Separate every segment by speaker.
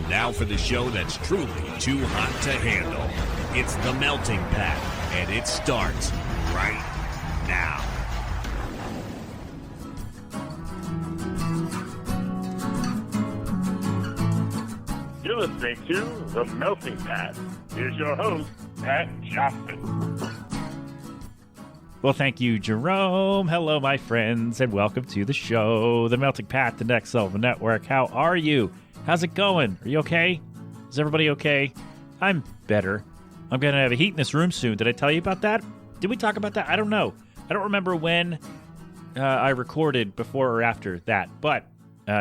Speaker 1: Now for the show that's truly too hot to handle. It's The Melting Pat, and it starts right now.
Speaker 2: You're listening to The Melting Pat. Here's your host, Pat Johnson.
Speaker 3: Well, thank you, Jerome. Hello, my friends, and welcome to the show, The Melting Pat, the Next Level Network. How are you? How's it going? Are you okay? Is everybody okay? I'm better. I'm going to have a heat in this room soon. Did I tell you about that? Did we talk about that? I don't know. I don't remember when I recorded before or after that, but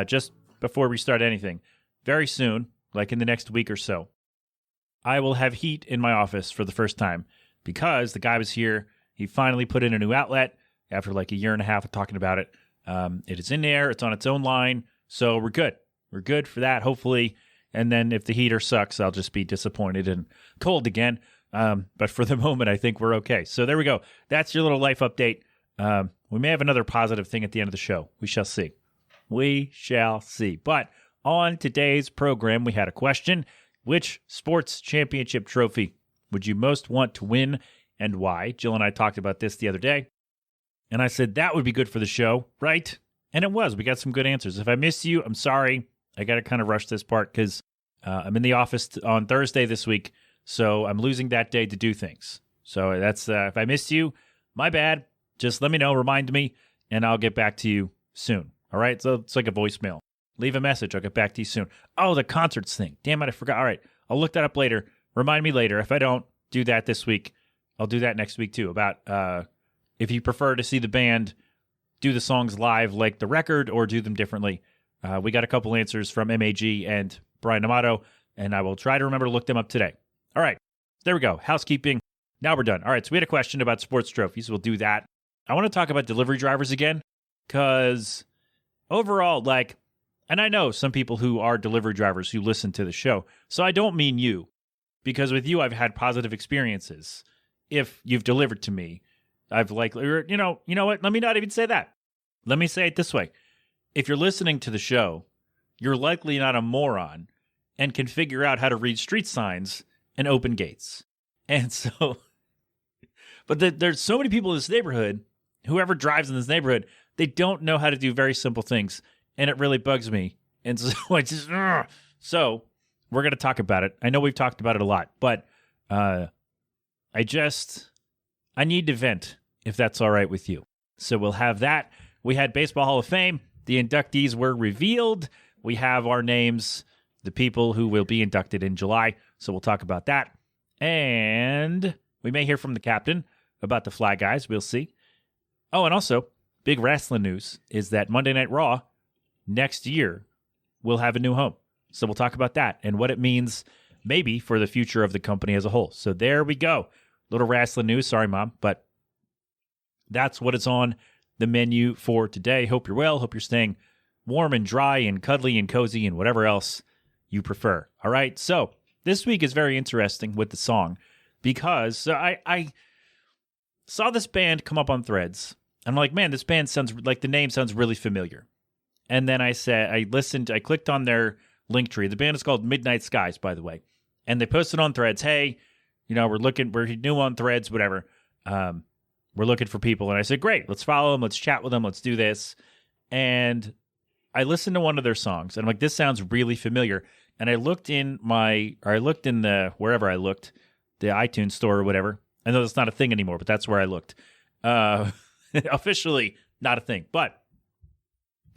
Speaker 3: just before we start anything, very soon, like in the next week or so, I will have heat in my office for the first time because the guy was here. He finally put in a new outlet after like a year and a half of talking about it. It is in there. It's on its own line. So we're good. We're good for that, hopefully. And then if the heater sucks, I'll just be disappointed and cold again. But for the moment, I think we're okay. So there we go. That's your little life update. We may have another positive thing at the end of the show. We shall see. We shall see. But on today's program, we had a question. Which sports championship trophy would you most want to win and why? Jill and I talked about this the other day. And I said that would be good for the show, right? And it was. We got some good answers. If I missed you, I'm sorry. I got to kind of rush this part because I'm in the office on Thursday this week, so I'm losing that day to do things. So that's if I missed you, my bad. Just let me know, remind me, and I'll get back to you soon. All right? So it's like a voicemail. Leave a message. I'll get back to you soon. Oh, the concerts thing. Damn it, I forgot. All right. I'll look that up later. Remind me later. If I don't do that this week, I'll do that next week too. About if you prefer to see the band do the songs live like the record or do them differently. We got a couple answers from MAG and Brian Amato, and I will try to remember to look them up today. All right, there we go. Housekeeping. Now we're done. All right, so we had a question about sports trophies. We'll do that. I want to talk about delivery drivers again because overall, like, and I know some people who are delivery drivers who listen to the show, so I don't mean you, because with you I've had positive experiences. If you've delivered to me, I've likely, or, you know what? Let me not even say that. Let me say it this way. If you're listening to the show, you're likely not a moron and can figure out how to read street signs and open gates. And so, but there's so many people in this neighborhood, whoever drives in this neighborhood, they don't know how to do very simple things. And it really bugs me. And so I just, so we're going to talk about it. I know we've talked about it a lot, but I need to vent if that's all right with you. So we'll have that. We had Baseball Hall of Fame. The inductees were revealed. We have our names, the people who will be inducted in July. So we'll talk about that. And we may hear from the captain about the Fly Guys. We'll see. Oh, and also, big wrestling news is that Monday Night Raw next year will have a new home. So we'll talk about that and what it means maybe for the future of the company as a whole. So there we go. Little wrestling news. Sorry, Mom, but that's what is on the menu for today. Hope you're well. Hope you're staying warm and dry and cuddly and cozy and whatever else you prefer. All right. So this week is very interesting with the song because I saw this band come up on Threads. I'm like, man, this band sounds like the name sounds really familiar. And then I clicked on their link tree. The band is called Midnight Skies, by the way. And they posted on Threads, hey, we're new on Threads, whatever. We're looking for people. And I said, great, let's follow them. Let's chat with them. Let's do this. And I listened to one of their songs. And I'm like, this sounds really familiar. And I looked in wherever I looked, the iTunes store or whatever. I know it's not a thing anymore, but that's where I looked. Officially not a thing. But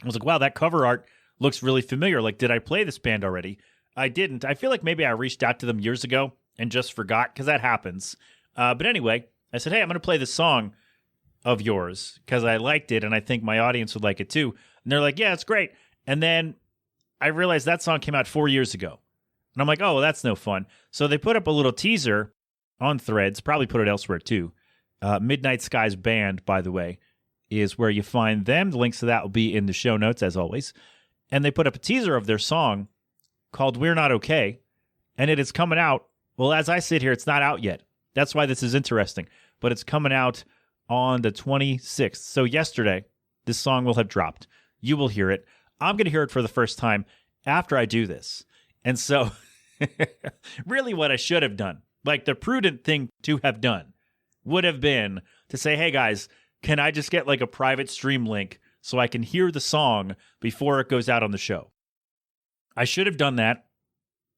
Speaker 3: I was like, wow, that cover art looks really familiar. Like, did I play this band already? I didn't. I feel like maybe I reached out to them years ago and just forgot because that happens. But anyway, I said, hey, I'm going to play this song of yours because I liked it and I think my audience would like it too. And they're like, yeah, it's great. And then I realized that song came out 4 years ago. And I'm like, oh, well, that's no fun. So they put up a little teaser on Threads, probably put it elsewhere too. Midnight Skies Band, by the way, is where you find them. The links to that will be in the show notes, as always. And they put up a teaser of their song called We're Not Okay. And it is coming out. Well, as I sit here, it's not out yet. That's why this is interesting. But it's coming out on the 26th. So yesterday, this song will have dropped. You will hear it. I'm going to hear it for the first time after I do this. And so really what I should have done, like the prudent thing to have done, would have been to say, hey guys, can I just get like a private stream link so I can hear the song before it goes out on the show? I should have done that.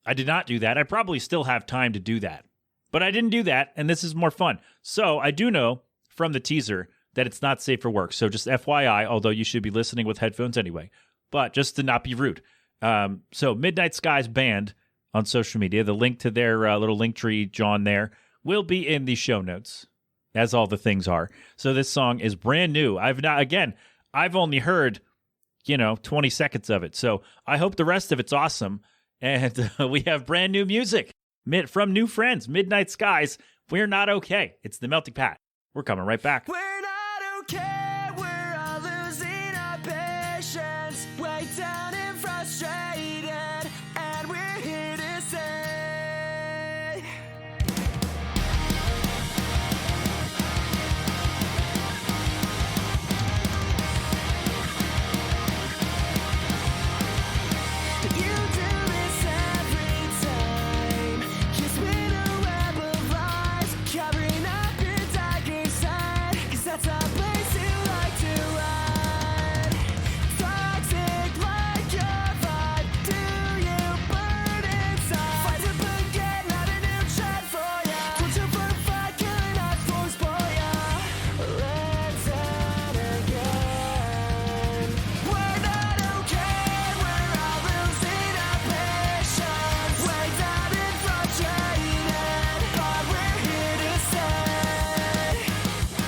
Speaker 3: I did not do that. I probably still have time to do that. But I didn't do that, and this is more fun. So I do know from the teaser that it's not safe for work. So just FYI, although you should be listening with headphones anyway. But just to not be rude. So Midnight Skies Band on social media, the link to their little link tree, John, there, will be in the show notes, as all the things are. So this song is brand new. I've only heard, 20 seconds of it. So I hope the rest of it's awesome. And we have brand new music from new friends, Midnight Skies. We're Not Okay. It's the Melting Pat. We're coming right back.
Speaker 4: We're not okay, we're all losing our patience, way down and frustrated, and we're here to say you do this every time, kiss me the web of lies, covering up your darker side, 'cause that's a place you like to ride. Toxic like your vibe, do you burn inside? Fight to forget, not a new trend for ya. Don't you for fight, killing our force for ya. Let's start again. We're not okay, we're all losing our patience, way down and frustrated, but we're here to stay.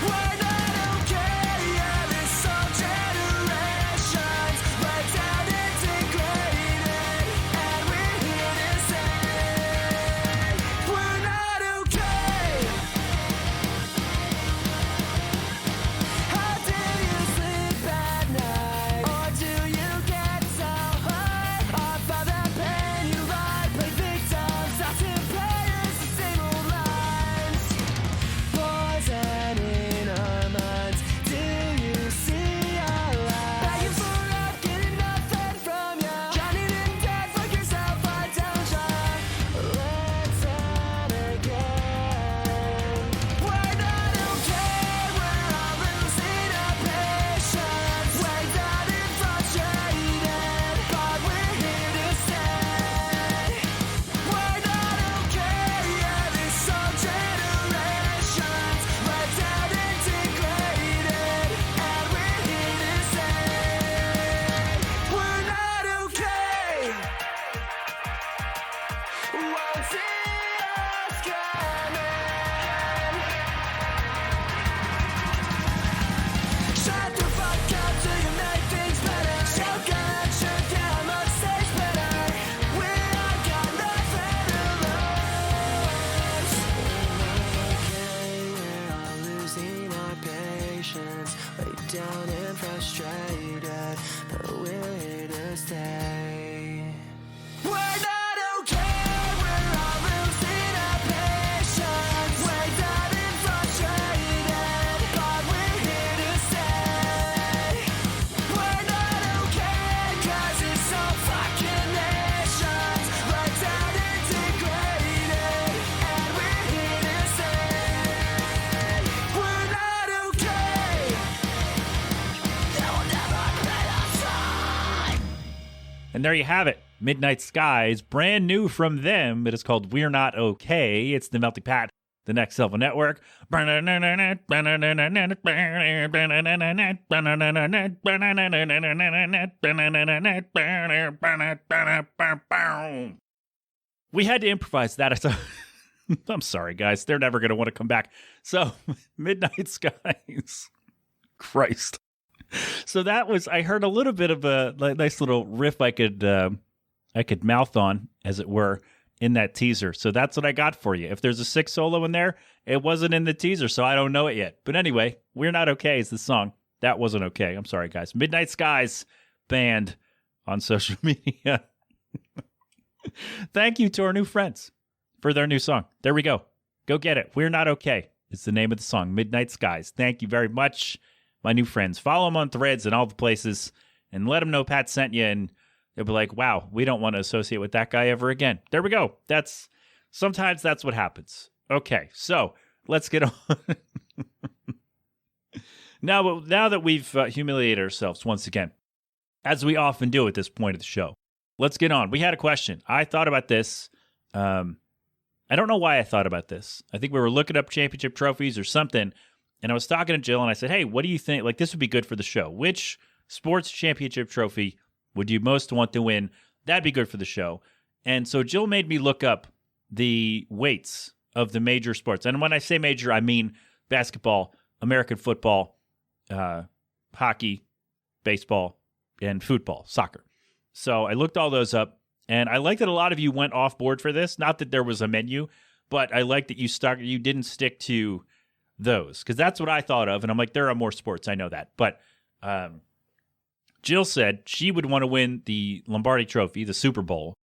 Speaker 4: We're not okay, yeah, this whole generation's way down and degraded, and we're here to say we're not okay. How do you sleep at night? Or do you get so high off of the pain you lie? Play victims, often players, stable lines. Poison in our minds. Do you see our lies? Begging for help, getting nothing from ya. Drowning in debt, fuck yourself, why don't ya? Let's start again. We're not okay, we're all losing our patience, way down and frustrated, but we're here to stay. We're not okay, yeah, this whole generation's way down and degraded, and we're here to say we're not okay. Won't see us coming. Shut the fuck up till you make things better. Choke on, shut down, much stays better. We all got nothing to lose. We're all losing our patience, way down and frustrated, but we're here to stay. We're not okay, we're all losing our patience, way down and frustrated, but we're here to stay. We're not okay, 'cause it's so fucking nations, way down and degraded, and we're here to say we're not okay. You'll never be the same.
Speaker 3: And there you have it. Midnight Skies, brand new from them. It is called We're Not Okay. It's the Melting Pat, the Next Level Network. We had to improvise that. I'm sorry, guys. They're never going to want to come back. So, Midnight Skies. Christ. So that was, I heard a little bit of a nice little riff I could mouth on, as it were, in that teaser. So that's what I got for you. If there's a 6 solo in there, it wasn't in the teaser, so I don't know it yet. But anyway, We're Not Okay is the song. That wasn't okay. I'm sorry, guys. Midnight Skies Band on social media. Thank you to our new friends for their new song. There we go. Go get it. We're Not Okay. It's the name of the song, Midnight Skies. Thank you very much, my new friends. Follow them on Threads and all the places, and let them know Pat sent you, and They'll be like, wow, we don't want to associate with that guy ever again. There we go. Sometimes that's what happens. Okay, so let's get on. Now that we've humiliated ourselves once again, as we often do at this point of the show, let's get on. We had a question. I thought about this. I don't know why I thought about this. I think we were looking up championship trophies or something, and I was talking to Jill, and I said, hey, what do you think? Like, this would be good for the show. Which sports championship trophy would you most want to win? That'd be good for the show. And so Jill made me look up the weights of the major sports. And when I say major, I mean basketball, American football, hockey, baseball, and football, soccer. So I looked all those up, and I like that a lot of you went off board for this. Not that there was a menu, but I like that you didn't stick to those, because that's what I thought of. And I'm like, there are more sports. I know that. But Jill said she would want to win the Lombardi Trophy, the Super Bowl,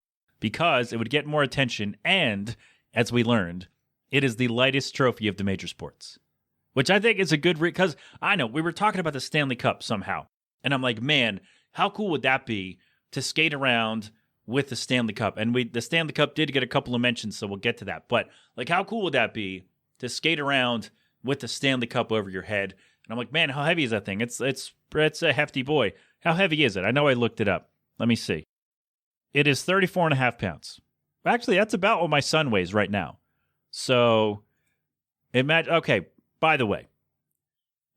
Speaker 3: because it would get more attention. And as we learned, it is the lightest trophy of the major sports, which I think is a good because I know we were talking about the Stanley Cup somehow. And I'm like, man, how cool would that be to skate around with the Stanley Cup? And the Stanley Cup did get a couple of mentions, so we'll get to that. But like, how cool would that be to skate around with the Stanley Cup over your head? And I'm like, man, how heavy is that thing? It's a hefty boy. How heavy is it? I know I looked it up. Let me see. It is 34.5 pounds. Actually, that's about what my son weighs right now. So imagine. Okay, by the way,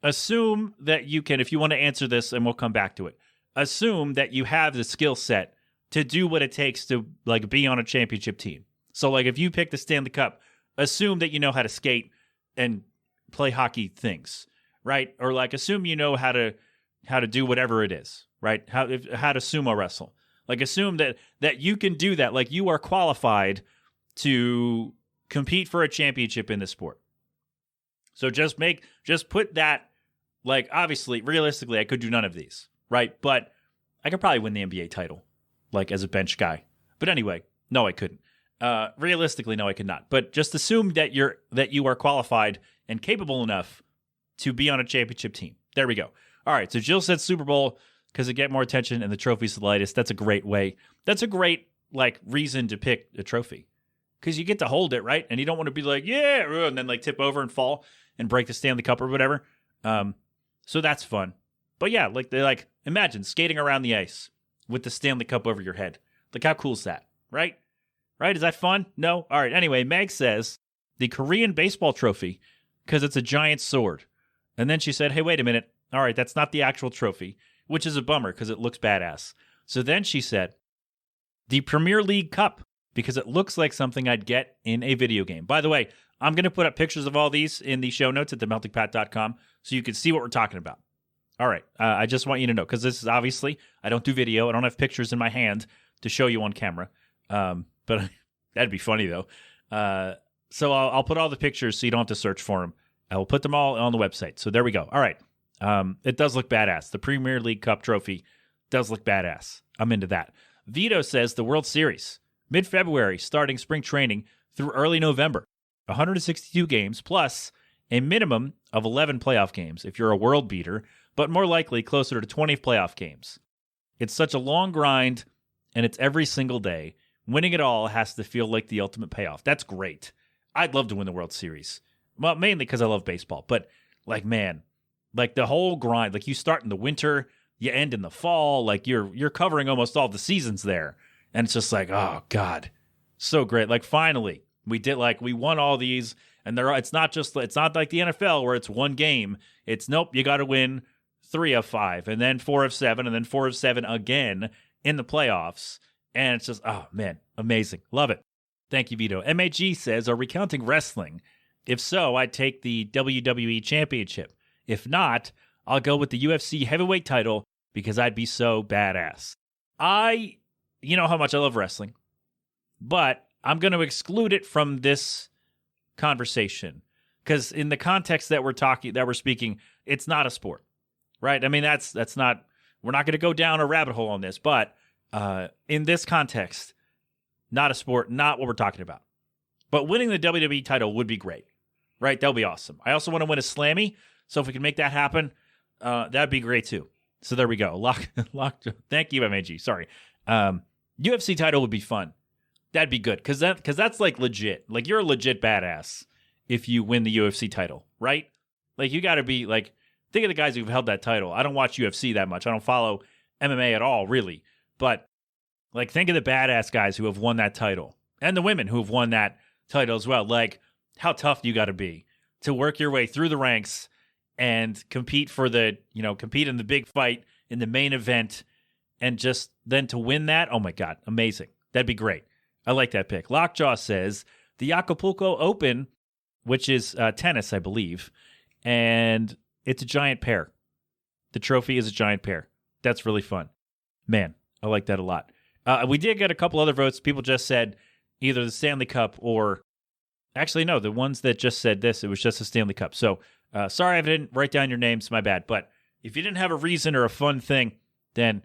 Speaker 3: assume that you can, if you want to answer this, and we'll come back to it, assume that you have the skill set to do what it takes to like be on a championship team. So like if you pick the Stanley Cup, assume that you know how to skate and play hockey things, right? Or like assume you know how to do whatever it is, right? How to sumo wrestle. Like assume that you can do that. Like you are qualified to compete for a championship in this sport. So just put that, like obviously, realistically, I could do none of these, right? But I could probably win the NBA title, like as a bench guy. But anyway, no, I couldn't. Realistically, no, I could not. But just assume that you are qualified and capable enough to be on a championship team. There we go. All right, so Jill said Super Bowl because it get more attention and the trophy's the lightest. That's a great way. That's a great like reason to pick a trophy because you get to hold it, right? And you don't want to be like, yeah, and then like tip over and fall and break the Stanley Cup or whatever. So that's fun. But yeah, like imagine skating around the ice with the Stanley Cup over your head. Like how cool is that, right? Right? Is that fun? No? All right. Anyway, Meg says the Korean baseball trophy because it's a giant sword. And then she said, hey, wait a minute. All right, that's not the actual trophy, which is a bummer because it looks badass. So then she said the Premier League Cup because it looks like something I'd get in a video game. By the way, I'm going to put up pictures of all these in the show notes at themeltingpat.com so you can see what we're talking about. All right, I just want you to know because this is obviously, I don't do video. I don't have pictures in my hand to show you on camera. But that'd be funny, though. So I'll put all the pictures so you don't have to search for them. I will put them all on the website. So there we go. All right. It does look badass. The Premier League Cup trophy does look badass. I'm into that. Vito says the World Series, mid-February, starting spring training through early November. 162 games plus a minimum of 11 playoff games if you're a world beater, but more likely closer to 20 playoff games. It's such a long grind, and it's every single day. Winning it all has to feel like the ultimate payoff. That's great. I'd love to win the World Series. Well, mainly because I love baseball, but like, man, like the whole grind, like you start in the winter, you end in the fall, like you're covering almost all the seasons there. And it's just like, oh God, so great. Like finally we won all these and it's not like the NFL where it's one game. It's nope, you got to win 3 of 5 and then 4 of 7 and then 4 of 7 again in the playoffs. And it's just, oh man, amazing. Love it. Thank you, Vito. MAG says, are we counting wrestling? If so, I'd take the WWE Championship. If not, I'll go with the UFC heavyweight title because I'd be so badass. You know how much I love wrestling, but I'm going to exclude it from this conversation because in the context that we're speaking, it's not a sport, right? I mean, that's not, we're not going to go down a rabbit hole on this, but in this context, not a sport, not what we're talking about. But winning the WWE title would be great, right? That would be awesome. I also want to win a Slammy, so if we can make that happen, that'd be great too. So there we go. Lock. Thank you, MAG. Sorry. UFC title would be fun. That'd be good because that's like legit. Like you're a legit badass if you win the UFC title, right? Like you got to be like, think of the guys who've held that title. I don't watch UFC that much. I don't follow MMA at all, really. But like, think of the badass guys who have won that title and the women who have won that title as well. Like, how tough you got to be to work your way through the ranks and compete compete in the big fight in the main event and just then to win that. Oh my God, amazing. That'd be great. I like that pick. Lockjaw says the Acapulco Open, which is tennis, I believe, and it's a giant pear. The trophy is a giant pear. That's really fun. Man, I like that a lot. We did get a couple other votes. People just said either the Stanley Cup or... Actually, no, the ones that just said this, it was just a Stanley Cup. So, sorry I didn't write down your names. My bad. But if you didn't have a reason or a fun thing, then,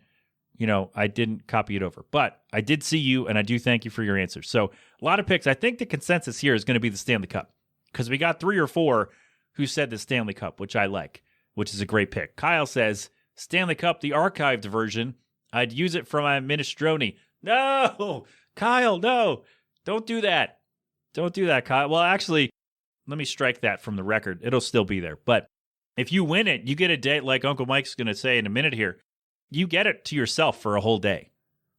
Speaker 3: I didn't copy it over. But I did see you, and I do thank you for your answers. So, a lot of picks. I think the consensus here is going to be the Stanley Cup because we got 3 or 4 who said the Stanley Cup, which I like, which is a great pick. Kyle says, Stanley Cup, the archived version. I'd use it for my minestrone. No! Kyle, no! Don't do that. Don't do that, Kyle. Well, actually, let me strike that from the record. It'll still be there. But if you win it, you get a day, like Uncle Mike's going to say in a minute here, you get it to yourself for a whole day.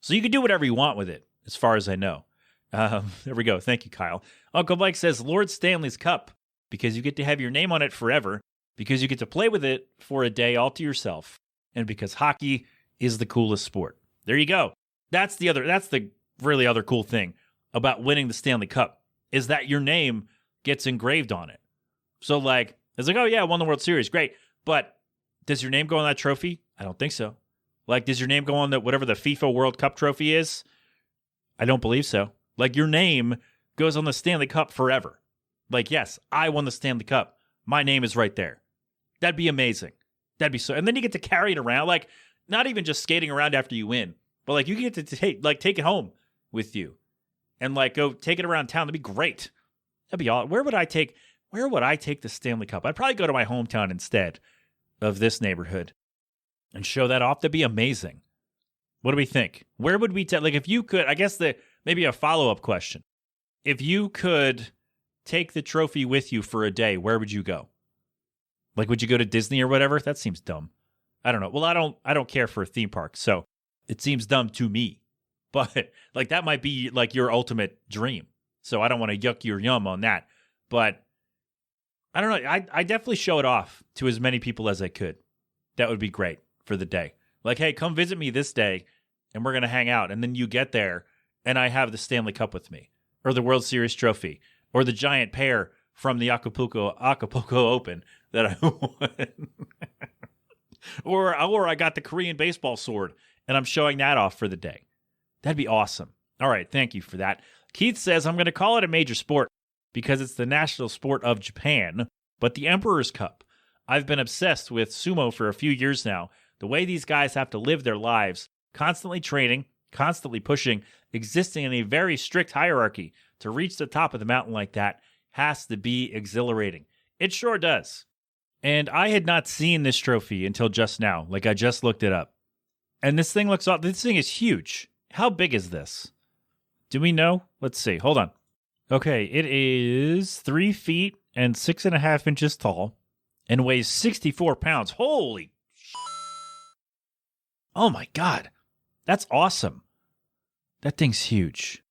Speaker 3: So you can do whatever you want with it, as far as I know. There we go. Thank you, Kyle. Uncle Mike says Lord Stanley's Cup, because you get to have your name on it forever, because you get to play with it for a day all to yourself, and because hockey is the coolest sport. There you go. That's the really other cool thing about winning the Stanley Cup. Is that your name gets engraved on it. So, like, it's like, oh, yeah, I won the World Series. Great. But does your name go on that trophy? I don't think so. Like, does your name go on whatever the FIFA World Cup trophy is? I don't believe so. Like, your name goes on the Stanley Cup forever. Like, yes, I won the Stanley Cup. My name is right there. That'd be amazing. That'd be so. And then you get to carry it around. Like, not even just skating around after you win, but, like, you get to take it home with you. And like go take it around town. That'd be great. That'd be all. Where would I take the Stanley Cup? I'd probably go to my hometown instead of this neighborhood and show that off. That'd be amazing. What do we think? Where would we take? Like if you could, I guess maybe a follow-up question. If you could take the trophy with you for a day, where would you go? Like would you go to Disney or whatever? That seems dumb. I don't know. Well, I don't care for a theme park, so it seems dumb to me. But like that might be like your ultimate dream. So I don't want to yuck your yum on that. But I don't know. I definitely show it off to as many people as I could. That would be great for the day. Like, hey, come visit me this day and we're going to hang out. And then you get there and I have the Stanley Cup with me or the World Series trophy or the giant pear from the Acapulco Open that I won. or I got the Korean baseball sword and I'm showing that off for the day. That'd be awesome. All right, thank you for that. Keith says, I'm going to call it a major sport because it's the national sport of Japan, but the Emperor's Cup. I've been obsessed with sumo for a few years now. The way these guys have to live their lives, constantly training, constantly pushing, existing in a very strict hierarchy to reach the top of the mountain like that has to be exhilarating. It sure does. And I had not seen this trophy until just now. Like I just looked it up. And this thing this thing is huge. How big is this? Do we know? Let's see. Hold on. Okay, it is 3 feet and 6.5 inches tall and weighs 64 pounds. Holy! Oh my God. That's awesome. That thing's huge.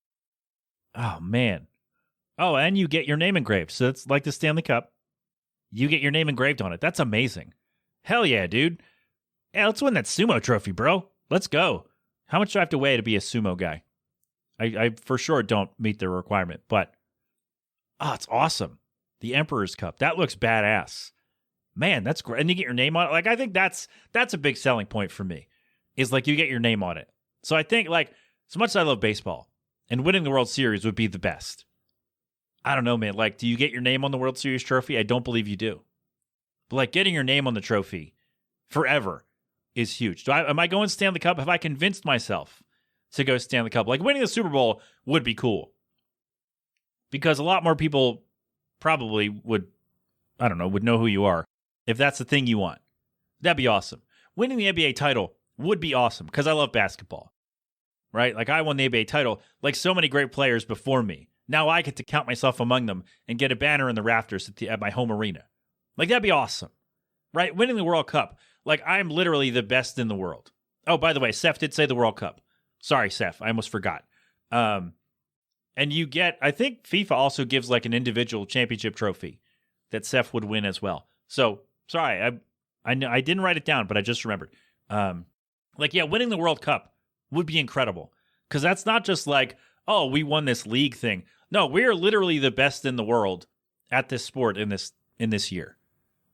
Speaker 3: Oh, man. Oh, and you get your name engraved. So it's like the Stanley Cup. You get your name engraved on it. That's amazing. Hell yeah, dude. Yeah, let's win that sumo trophy, bro. Let's go. How much do I have to weigh to be a sumo guy? I for sure don't meet the requirement, but it's awesome. The Emperor's Cup. That looks badass. Man, that's great. And you get your name on it. Like, I think that's a big selling point for me, is like you get your name on it. So I think, like, as much as I love baseball, and winning the World Series would be the best. I don't know, man. Like, do you get your name on the World Series trophy? I don't believe you do. But, like, getting your name on the trophy forever is huge. Am I going Stanley Cup? Have I convinced myself to go Stanley Cup? Like, winning the Super Bowl would be cool. Because a lot more people probably would know who you are if that's the thing you want. That'd be awesome. Winning the NBA title would be awesome because I love basketball. right? Like I won the NBA title, like so many great players before me. Now I get to count myself among them and get a banner in the rafters at my home arena. Like that'd be awesome, right? Winning the World Cup, like I'm literally the best in the world. Oh, by the way, Seth did say the World Cup. Sorry, Seth, I almost forgot. And you get, I think FIFA also gives like an individual championship trophy that Seth would win as well. So sorry, I didn't write it down, but I just remembered. Winning the World Cup would be incredible because that's not just like, oh, we won this league thing. No, we are literally the best in the world at this sport in this year,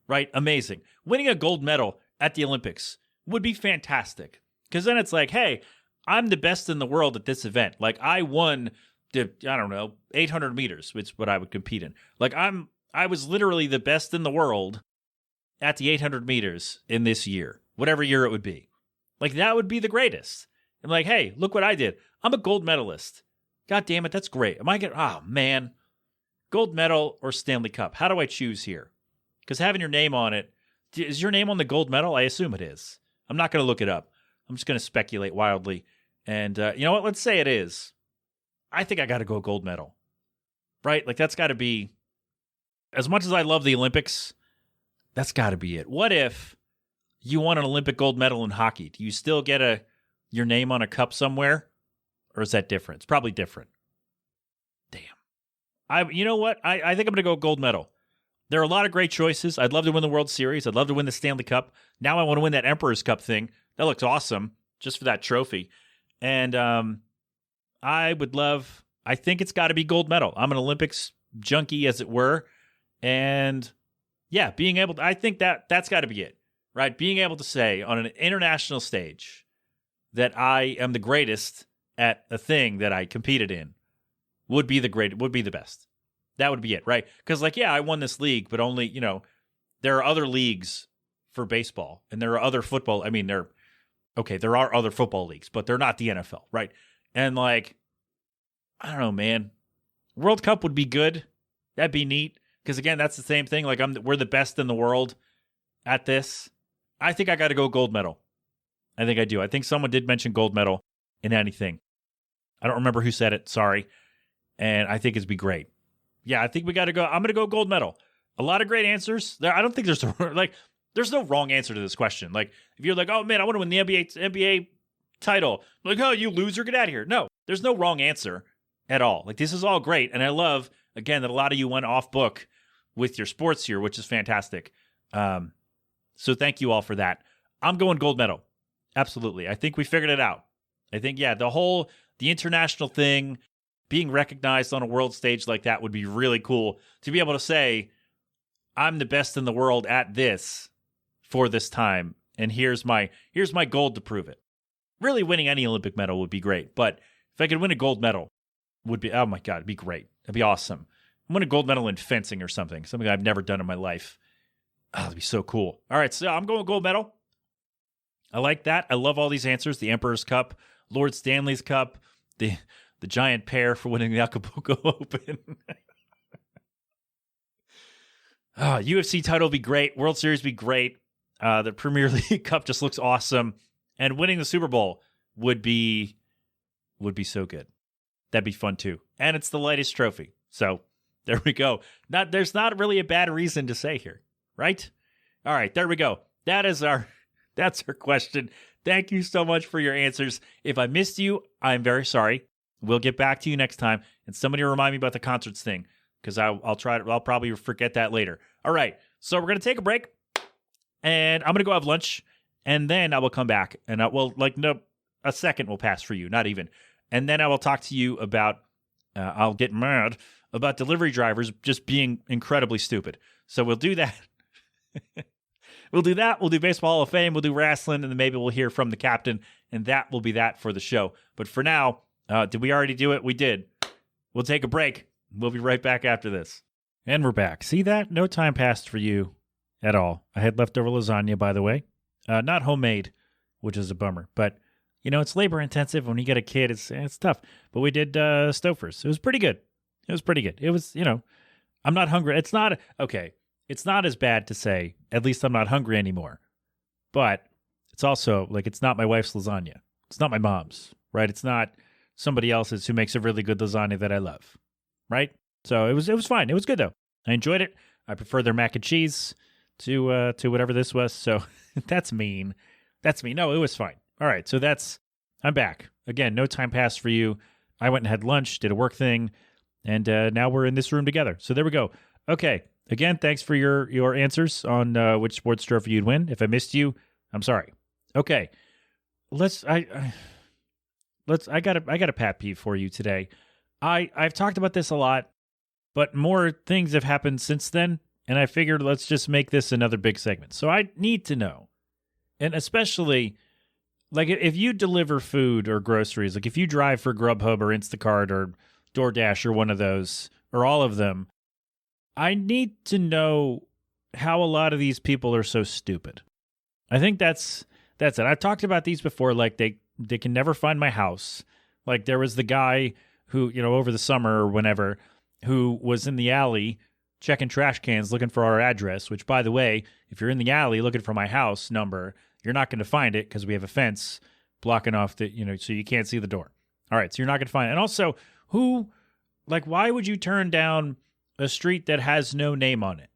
Speaker 3: right? Amazing. Winning a gold medal at the Olympics would be fantastic because then it's like, hey, I'm the best in the world at this event. Like I won the 800 meters, which is what I would compete in. Like I was literally the best in the world at the 800 meters in this year, whatever year it would be. Like that would be the greatest. I'm like, hey, look what I did. I'm a gold medalist. God damn it, that's great. Oh man, gold medal or Stanley Cup? How do I choose here? Because having your name on it, is your name on the gold medal? I assume it is. I'm not going to look it up. I'm just going to speculate wildly. And you know what? Let's say it is. I think I got to go gold medal, right? Like that's got to be, as much as I love the Olympics, that's got to be it. What if you won an Olympic gold medal in hockey? Do you still get your name on a cup somewhere? Or is that different? It's probably different. Damn. You know what? I think I'm going to go gold medal. There are a lot of great choices. I'd love to win the World Series. I'd love to win the Stanley Cup. Now I want to win that Emperor's Cup thing. That looks awesome just for that trophy. And I think it's got to be gold medal. I'm an Olympics junkie, as it were. And yeah, I think that's got to be it, right? Being able to say on an international stage that I am the greatest at a thing that I competed in would be the best. That would be it, right? Because I won this league, but only, there are other leagues for baseball and there are other football. I mean, there are other football leagues, but they're not the NFL, right? And I don't know, man. World Cup would be good. That'd be neat. Because again, that's the same thing. We're the best in the world at this. I think I got to go gold medal. I think I do. I think someone did mention gold medal in anything. I don't remember who said it. Sorry. And I think it'd be great. Yeah, I think we got to go. I'm going to go gold medal. A lot of great answers. I don't think there's no wrong answer to this question. If you're like, oh man, I want to win the NBA title. Oh, you loser, get out of here. No, there's no wrong answer at all. This is all great. And I love, again, that a lot of you went off book with your sports here, which is fantastic. So thank you all for that. I'm going gold medal. Absolutely. I think we figured it out. I think, the international thing, being recognized on a world stage like that would be really cool to be able to say, I'm the best in the world at this for this time. And here's my gold to prove it. Really winning any Olympic medal would be great. But if I could win a gold medal, would be, oh my God, it'd be great. It'd be awesome. I win a gold medal in fencing or something I've never done in my life. Oh, that'd be so cool. All right, so I'm going gold medal. I like that. I love all these answers. The Emperor's Cup, Lord Stanley's Cup, the giant pair for winning the Acapulco Open. UFC title would be great. World Series would be great. The Premier League Cup just looks awesome. And winning the Super Bowl would be so good. That'd be fun too. And it's the lightest trophy. So there we go. There's not really a bad reason to say here, right? All right, there we go. That's our question. Thank you so much for your answers. If I missed you, I'm very sorry. We'll get back to you next time. And somebody remind me about the concerts thing, because I'll probably forget that later. All right, so we're going to take a break, and I'm going to go have lunch, and then I will come back, and a second will pass for you, not even. And then I will talk to you about, I'll get mad about delivery drivers just being incredibly stupid. So we'll do that. We'll do that. We'll do Baseball Hall of Fame. We'll do wrestling, and then maybe we'll hear from the captain, and that will be that for the show. But for now, did we already do it? We did. We'll take a break. We'll be right back after this. And we're back. See that? No time passed for you at all. I had leftover lasagna, by the way. Not homemade, which is a bummer. But, it's labor intensive. When you get a kid, it's tough. But we did Stouffer's. It was pretty good. It was, I'm not hungry. It's not, okay. It's not as bad to say, at least I'm not hungry anymore. But it's also, it's not my wife's lasagna. It's not my mom's. right? It's not somebody else's who makes a really good lasagna that I love, right? So it was fine. It was good though. I enjoyed it. I prefer their mac and cheese to whatever this was. So that's mean. That's me. No, it was fine. All right. So I'm back. Again, no time passed for you. I went and had lunch, did a work thing, and now we're in this room together. So there we go. Okay. Again, thanks for your answers on which sports trophy you'd win. If I missed you, I'm sorry. Okay. I got a pat peeve for you today. I've talked about this a lot, but more things have happened since then, and I figured let's just make this another big segment. So I need to know, and especially like if you deliver food or groceries, like if you drive for Grubhub or Instacart or DoorDash or one of those or all of them, I need to know how a lot of these people are so stupid. I think that's it. I've talked about these before. Like they can never find my house. Like there was the guy who, over the summer or whenever, who was in the alley checking trash cans looking for our address, which, by the way, if you're in the alley looking for my house number, you're not going to find it because we have a fence blocking off so you can't see the door. All right, so you're not going to find it. And also, why would you turn down a street that has no name on it,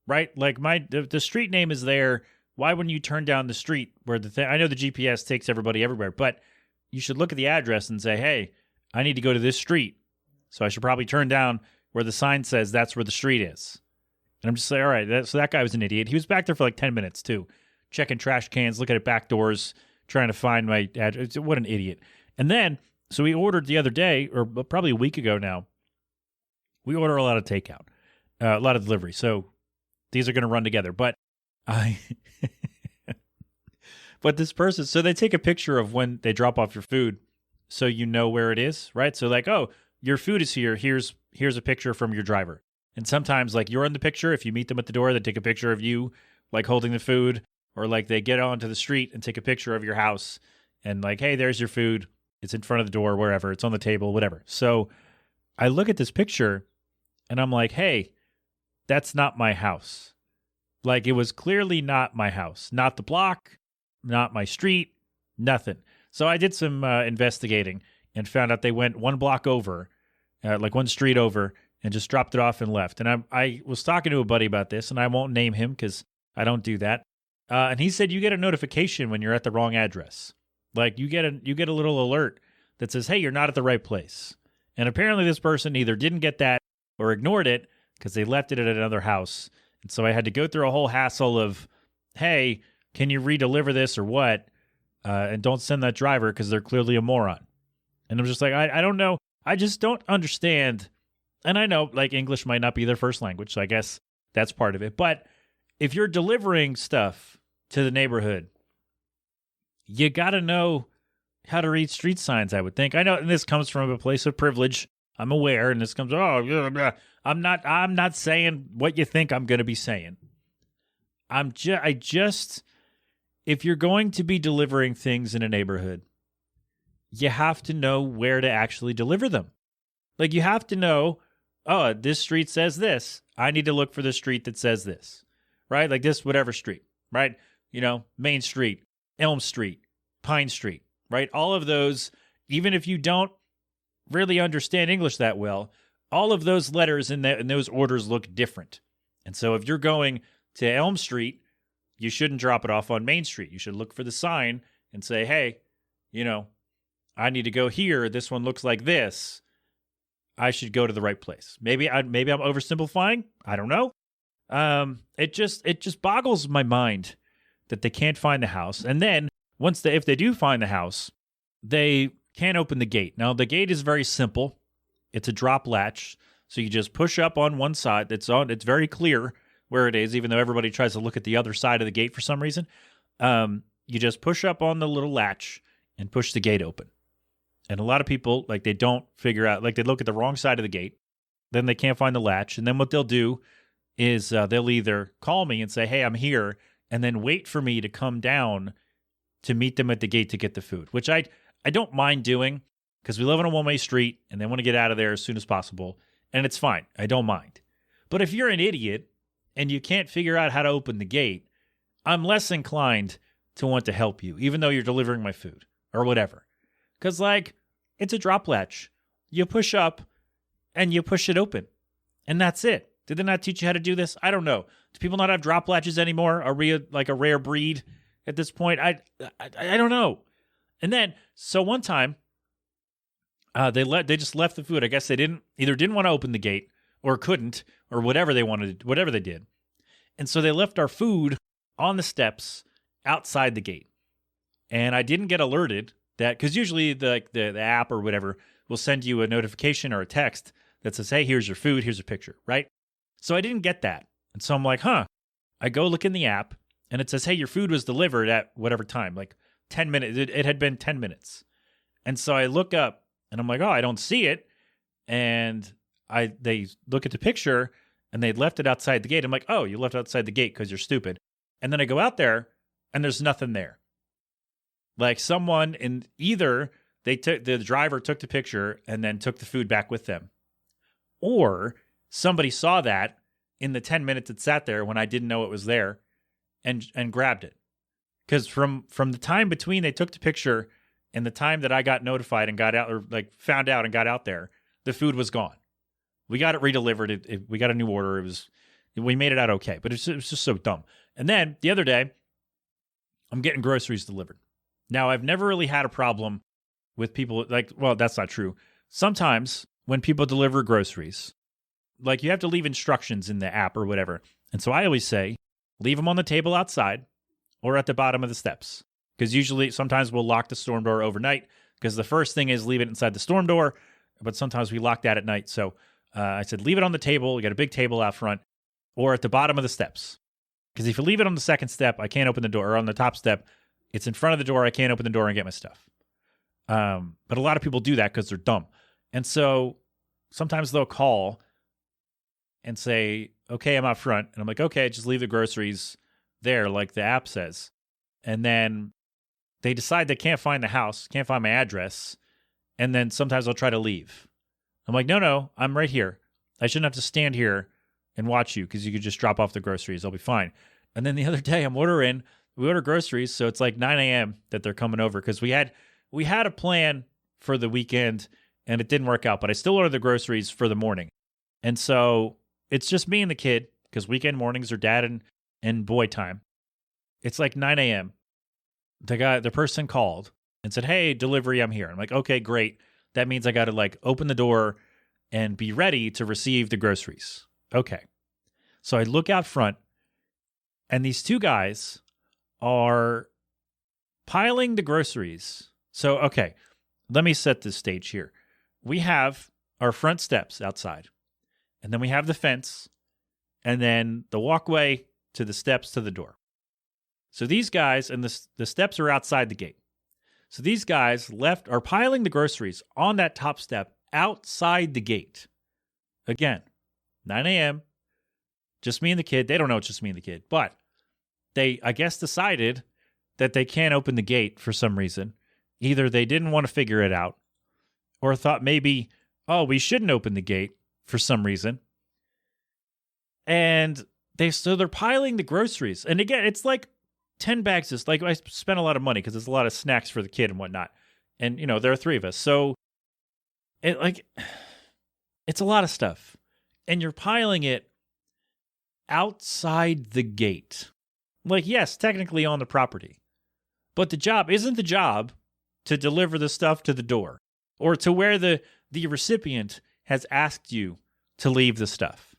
Speaker 3: right? Like the street name is there. Why wouldn't you turn down the street where I know the GPS takes everybody everywhere, but you should look at the address and say, hey, I need to go to this street. So I should probably turn down where the sign says that's where the street is. And I'm just like, all right, so that guy was an idiot. He was back there for like 10 minutes too, checking trash cans, looking at back doors, trying to find my address. What an idiot. And then, so we ordered the other day, or probably a week ago now, we order a lot of takeout, a lot of delivery. So these are going to run together. But but this person, so they take a picture of when they drop off your food so you know where it is, right? So like, oh, your food is here. Here's a picture from your driver. And sometimes like you're in the picture. If you meet them at the door, they take a picture of you like holding the food, or like they get onto the street and take a picture of your house and like, hey, there's your food. It's in front of the door, wherever. It's on the table, whatever. So I look at this picture and I'm like, hey, that's not my house. Like it was clearly not my house, not the block, not my street, nothing. So I did some investigating and found out they went one block over, like one street over, and just dropped it off and left. And I was talking to a buddy about this, and I won't name him because I don't do that. And he said you get a notification when you're at the wrong address. Like you get a little alert that says, hey, you're not at the right place. And apparently this person either didn't get that or ignored it because they left it at another house. And so I had to go through a whole hassle of, hey, can you redeliver this or what? And don't send that driver because they're clearly a moron. And I'm just like, I don't know. I just don't understand. And I know like English might not be their first language, so I guess that's part of it. But if you're delivering stuff to the neighborhood, you got to know how to read street signs, I would think. I know, and this comes from a place of privilege. I'm aware, and this comes, I'm not saying what you think I'm going to be saying. If you're going to be delivering things in a neighborhood, you have to know where to actually deliver them. Like you have to know, oh, this street says this. I need to look for the street that says this, right? Like this, whatever street, right? Main Street, Elm Street, Pine Street, right? All of those, even if you don't really understand English that well, all of those letters in those orders look different. And so if you're going to Elm Street, you shouldn't drop it off on Main Street. You should look for the sign and say, hey, I need to go here. This one looks like this. I should go to the right place. Maybe I'm oversimplifying. I don't know. It just boggles my mind that they can't find the house. And then if they do find the house, they can't open the gate. Now the gate is very simple. It's a drop latch. So you just push up on one side. It's very clear where it is, even though everybody tries to look at the other side of the gate for some reason. You just push up on the little latch and push the gate open. And a lot of people, like, they don't figure out, like, they look at the wrong side of the gate, then they can't find the latch. And then what they'll do is they'll either call me and say, hey, I'm here, and then wait for me to come down to meet them at the gate to get the food, which I don't mind doing because we live on a one-way street and they want to get out of there as soon as possible. And it's fine. I don't mind. But if you're an idiot and you can't figure out how to open the gate, I'm less inclined to want to help you, even though you're delivering my food or whatever. Because, like, it's a drop latch. You push up and you push it open. And that's it. Did they not teach you how to do this? I don't know. Do people not have drop latches anymore? Are we like a rare breed at this point? I don't know. And then, so one time, they just left the food. I guess they didn't want to open the gate or couldn't or whatever they wanted, whatever they did. And so they left our food on the steps outside the gate. And I didn't get alerted that, because usually the app or whatever will send you a notification or a text that says, hey, here's your food, here's a picture, right? So I didn't get that. And so I'm like, I go look in the app and it says, hey, your food was delivered at whatever time, like 10 minutes. It had been 10 minutes. And so I look up and I'm like, I don't see it. And they look at the picture and they left it outside the gate. I'm like, you left it outside the gate because you're stupid. And then I go out there and there's nothing there. Like someone either the driver took the picture and then took the food back with them, or somebody saw that in the 10 minutes it sat there when I didn't know it was there and grabbed it. Because from the time between they took the picture and the time that I got notified and got out, or like found out and got out there, the food was gone. We got it redelivered. We got a new order. We made it out okay, but it was just so dumb. And then the other day, I'm getting groceries delivered. Now, I've never really had a problem with people that's not true. Sometimes when people deliver groceries, like you have to leave instructions in the app or whatever. And so I always say, leave them on the table outside or at the bottom of the steps. Because sometimes we'll lock the storm door overnight because the first thing is leave it inside the storm door. But sometimes we lock that at night. So I said, leave it on the table. We got a big table out front or at the bottom of the steps. Because if you leave it on the second step, I can't open the door. Or on the top step, it's in front of the door. I can't open the door and get my stuff. But a lot of people do that because they're dumb. And so sometimes they'll call and say, okay, I'm out front. And I'm like, okay, just leave the groceries there like the app says. And then they decide they can't find the house, can't find my address. And then sometimes they'll try to leave. I'm like, no, I'm right here. I shouldn't have to stand here and watch you because you could just drop off the groceries. I'll be fine. And then the other day we order groceries. So it's like 9 a.m. that they're coming over because we had a plan for the weekend and it didn't work out, but I still order the groceries for the morning. And so it's just me and the kid because weekend mornings are dad and boy time. It's like 9 a.m. The person called and said, hey, delivery, I'm here. I'm like, okay, great. That means I got to like open the door and be ready to receive the groceries. Okay. So I look out front and these two guys are piling the groceries. So, okay, let me set this stage here. We have our front steps outside, and then we have the fence, and then the walkway to the steps to the door. So these guys, and the steps are outside the gate. So these guys are piling the groceries on that top step outside the gate. Again, 9 a.m., just me and the kid. They don't know it's just me and the kid, but they, I guess, decided that they can't open the gate for some reason. Either they didn't want to figure it out or thought maybe, we shouldn't open the gate for some reason. And they're piling the groceries. And again, it's like 10 bags. It's like I spent a lot of money because there's a lot of snacks for the kid and whatnot. And, there are 3 of us. So it's a lot of stuff. And you're piling it outside the gate. Like, yes, technically on the property. But the job isn't the job to deliver the stuff to the door or to where the recipient has asked you to leave the stuff,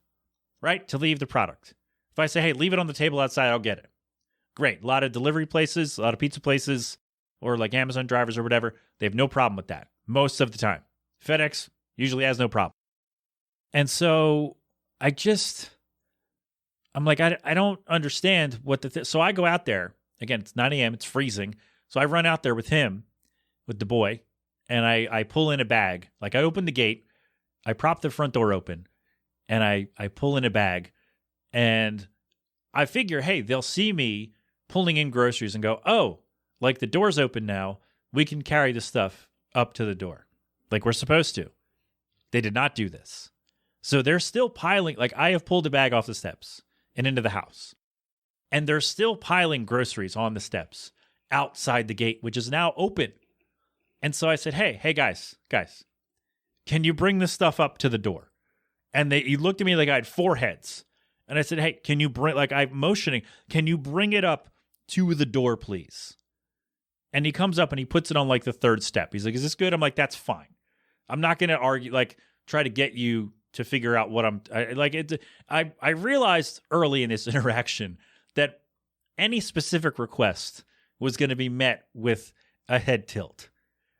Speaker 3: right? To leave the product. If I say, hey, leave it on the table outside, I'll get it. Great. A lot of delivery places, a lot of pizza places, or like Amazon drivers or whatever, they have no problem with that most of the time. FedEx usually has no problem. And so I'm like, I don't understand what so I go out there. Again, it's 9 a.m., it's freezing. So I run out there with him, with the boy, and I pull in a bag. Like I open the gate, I prop the front door open, and I pull in a bag. And I figure, hey, they'll see me pulling in groceries and go, oh, like the door's open now. We can carry the stuff up to the door like we're supposed to. They did not do this. So they're still piling, like I have pulled a bag off the steps and into the house. And they're still piling groceries on the steps outside the gate, which is now open. And so I said, hey, guys, can you bring this stuff up to the door? And he looked at me like I had 4 heads. And I said, hey, can you bring, like I'm motioning, can you bring it up to the door, please? And he comes up and he puts it on like the 3rd step. He's like, is this good? I'm like, that's fine. I'm not going to argue, like try to get you to figure out what I realized early in this interaction that any specific request was going to be met with a head tilt,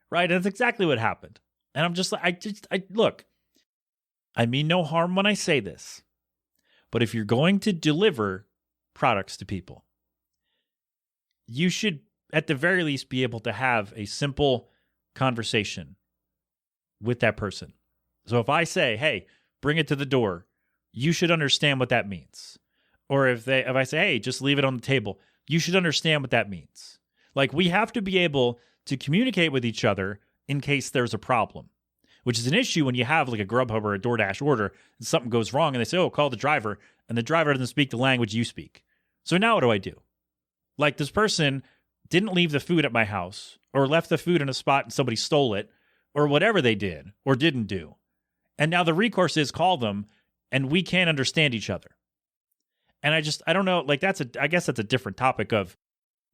Speaker 3: right? And that's exactly what happened. And I'm just like, look, I mean no harm when I say this, but if you're going to deliver products to people, you should at the very least be able to have a simple conversation with that person. So if I say, hey, bring it to the door, you should understand what that means. Or if I say, hey, just leave it on the table, you should understand what that means. Like, we have to be able to communicate with each other in case there's a problem, which is an issue when you have like a Grubhub or a DoorDash order and something goes wrong and they say, oh, call the driver, and the driver doesn't speak the language you speak. So now what do? Like, this person didn't leave the food at my house or left the food in a spot and somebody stole it or whatever they did or didn't do. And now the recourse is call them and we can't understand each other. And I don't know, like I guess that's a different topic of,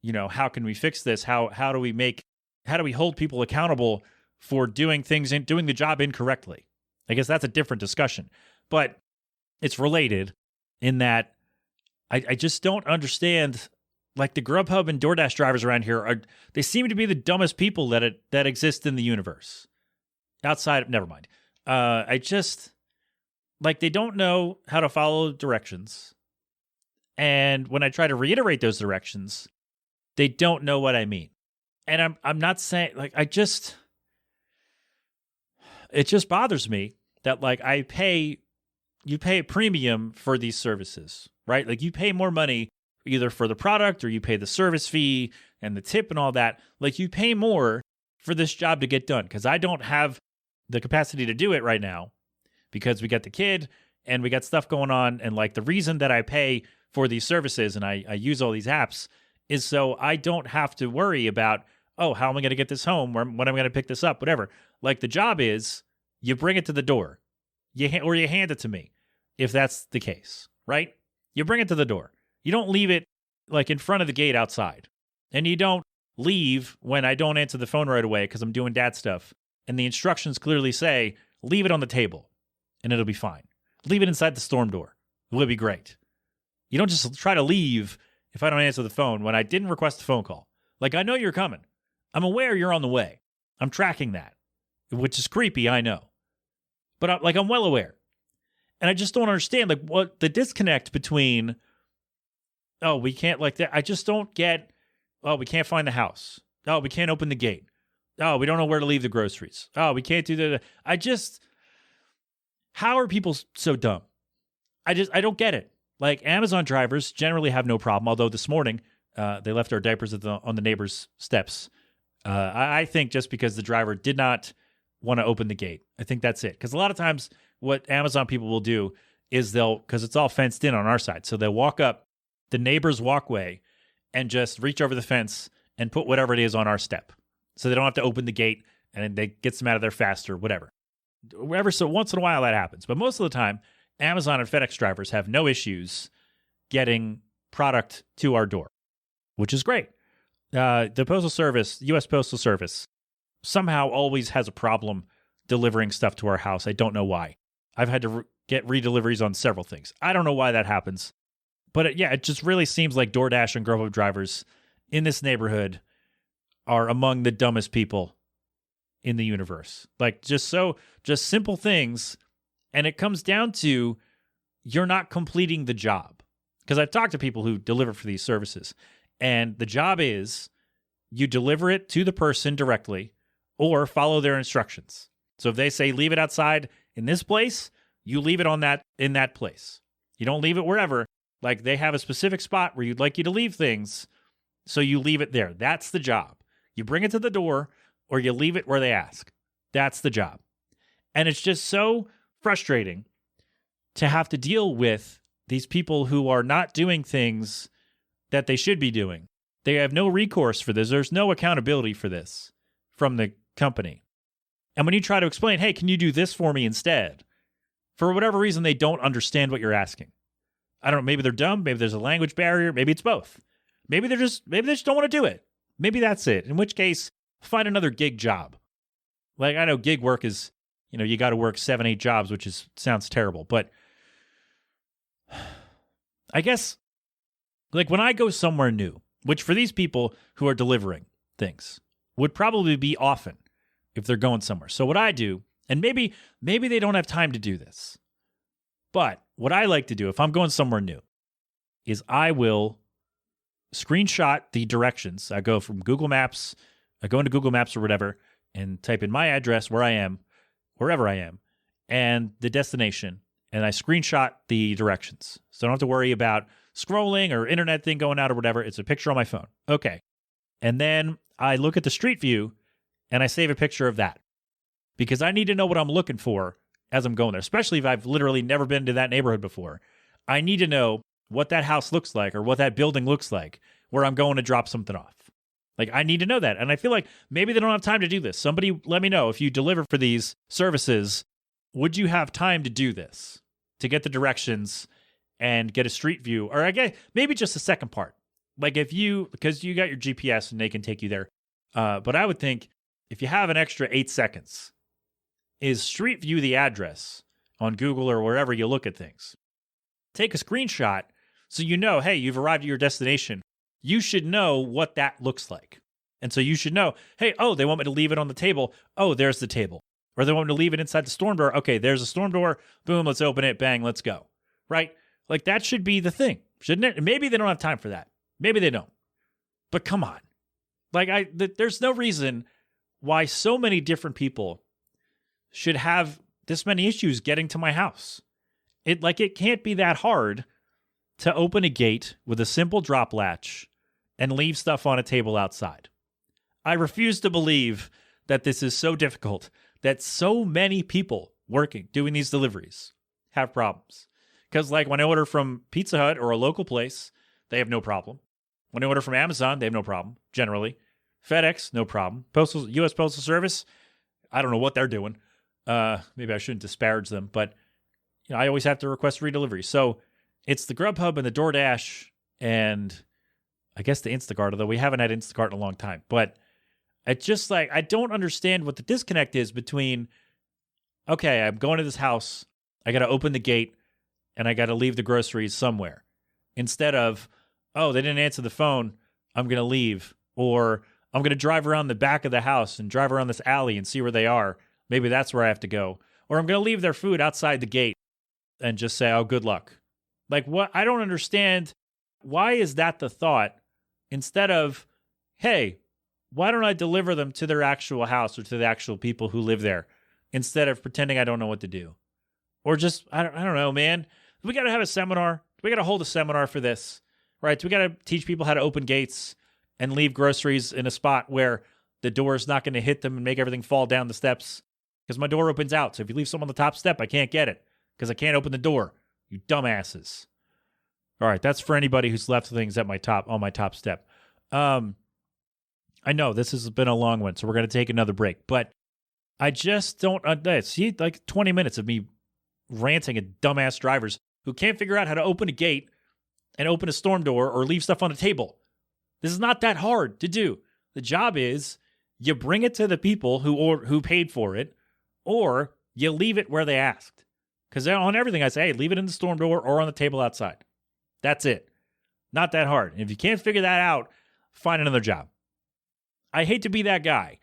Speaker 3: how can we fix this? How do we hold people accountable for doing things and doing the job incorrectly? I guess that's a different discussion, but it's related in that I just don't understand. Like, the Grubhub and DoorDash drivers around here they seem to be the dumbest people that exist in the universe. Outside of, never mind. I just, like, they don't know how to follow directions. And when I try to reiterate those directions, they don't know what I mean. And I'm not saying, like, it just bothers me that, like, you pay a premium for these services, right? Like, you pay more money either for the product or you pay the service fee and the tip and all that. Like, you pay more for this job to get done because I don't have the capacity to do it right now because we got the kid and we got stuff going on. And, like, the reason that I pay for these services and I use all these apps is so I don't have to worry about, oh, how am I going to get this home? When am I going to pick this up? Whatever. Like, the job is you bring it to the door, or you hand it to me if that's the case, right? You bring it to the door. You don't leave it like in front of the gate outside. And you don't leave when I don't answer the phone right away because I'm doing dad stuff. And the instructions clearly say, leave it on the table and it'll be fine. Leave it inside the storm door. It will be great. You don't just try to leave if I don't answer the phone when I didn't request a phone call. Like, I know you're coming. I'm aware you're on the way. I'm tracking that, which is creepy, I know. But I'm well aware. And I just don't understand, like, what the disconnect between, oh, we can't, like, that. I just don't get, oh, we can't find the house. Oh, we can't open the gate. Oh, we don't know where to leave the groceries. Oh, we can't do that. How are people so dumb? I don't get it. Like, Amazon drivers generally have no problem, although this morning they left our diapers on the neighbor's steps. I think just because the driver did not want to open the gate. I think that's it. Because a lot of times what Amazon people will do is because it's all fenced in on our side, so they'll walk up the neighbor's walkway and just reach over the fence and put whatever it is on our step. So they don't have to open the gate and they get them out of there faster, whatever. So once in a while that happens. But most of the time, Amazon and FedEx drivers have no issues getting product to our door, which is great. The Postal Service, U.S. Postal Service, somehow always has a problem delivering stuff to our house. I don't know why. I've had to get redeliveries on several things. I don't know why that happens. But it just really seems like DoorDash and Grubhub drivers in this neighborhood are among the dumbest people in the universe. Like, just simple things. And it comes down to you're not completing the job. Because I've talked to people who deliver for these services. And the job is you deliver it to the person directly or follow their instructions. So if they say leave it outside in this place, you leave it in that place. You don't leave it wherever. Like, they have a specific spot where you'd like you to leave things, so you leave it there. That's the job. You bring it to the door or you leave it where they ask. That's the job. And it's just so frustrating to have to deal with these people who are not doing things that they should be doing. They have no recourse for this. There's no accountability for this from the company. And when you try to explain, hey, can you do this for me instead? For whatever reason, they don't understand what you're asking. I don't know, maybe they're dumb, maybe there's a language barrier, maybe it's both. Maybe they just don't want to do it. Maybe that's it. In which case, find another gig job. Like, I know gig work is, you got to work 7-8 jobs, which sounds terrible. But I guess, like, when I go somewhere new, which for these people who are delivering things would probably be often if they're going somewhere. So what I do, and maybe they don't have time to do this, but what I like to do if I'm going somewhere new is I will screenshot the directions. I go from Google Maps, I go into Google Maps or whatever, and type in my address, where I am, wherever I am, and the destination, and I screenshot the directions. So I don't have to worry about scrolling or internet thing going out or whatever. It's a picture on my phone. Okay. And then I look at the street view, and I save a picture of that. Because I need to know what I'm looking for as I'm going there, especially if I've literally never been to that neighborhood before. I need to know what that house looks like or what that building looks like where I'm going to drop something off. Like, I need to know that. And I feel like maybe they don't have time to do this. Somebody let me know, if you deliver for these services, would you have time to do this? To get the directions and get a street view? Or I guess maybe just the second part. Like, because you got your GPS and they can take you there. But I would think if you have an extra 8 seconds, is street view the address on Google or wherever you look at things. Take a screenshot so you know, hey, you've arrived at your destination. You should know what that looks like. And so you should know, hey, they want me to leave it on the table. Oh, there's the table. Or they want me to leave it inside the storm door. Okay, there's a storm door. Boom, let's open it. Bang, let's go. Right? Like, that should be the thing, shouldn't it? Maybe they don't have time for that. Maybe they don't. But come on. Like, there's no reason why so many different people should have this many issues getting to my house. It can't be that hard to open a gate with a simple drop latch and leave stuff on a table outside. I refuse to believe that this is so difficult, that so many people doing these deliveries have problems. Because, like, when I order from Pizza Hut or a local place, they have no problem. When I order from Amazon, they have no problem, generally. FedEx, no problem. U.S. Postal Service, I don't know what they're doing. Maybe I shouldn't disparage them, but I always have to request free delivery. So it's the Grubhub and the DoorDash and I guess the Instacart, although we haven't had Instacart in a long time. But it's just like, I don't understand what the disconnect is between, okay, I'm going to this house, I got to open the gate, and I got to leave the groceries somewhere. Instead of, they didn't answer the phone, I'm going to leave. Or I'm going to drive around the back of the house and drive around this alley and see where they are. Maybe that's where I have to go. Or I'm going to leave their food outside the gate and just say, good luck. Like, what? I don't understand. Why is that the thought? Instead of, hey, why don't I deliver them to their actual house or to the actual people who live there? Instead of pretending I don't know what to do. Or just, I don't know, man. We got to have a seminar. We got to hold a seminar for this, right? We got to teach people how to open gates and leave groceries in a spot where the door is not going to hit them and make everything fall down the steps. Because my door opens out. So if you leave something on the top step, I can't get it. Because I can't open the door. You dumbasses. All right, that's for anybody who's left things on my top step. I know this has been a long one, so we're going to take another break. But I just don't see, like, 20 minutes of me ranting at dumbass drivers who can't figure out how to open a gate and open a storm door or leave stuff on a table. This is not that hard to do. The job is you bring it to the people who paid for it, or you leave it where they asked. Because on everything I say, hey, leave it in the storm door or on the table outside. That's it. Not that hard. And if you can't figure that out, find another job. I hate to be that guy,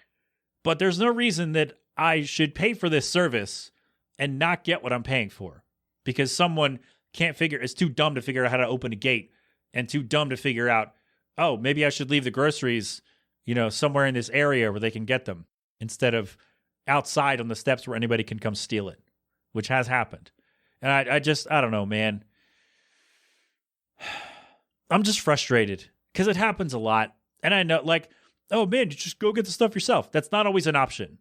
Speaker 3: but there's no reason that I should pay for this service and not get what I'm paying for. Because someone is too dumb to figure out how to open a gate and too dumb to figure out, maybe I should leave the groceries, somewhere in this area where they can get them instead of outside on the steps where anybody can come steal it, which has happened. And I don't know, man. I'm just frustrated because it happens a lot. And I know, like, oh man, you just go get the stuff yourself. That's not always an option.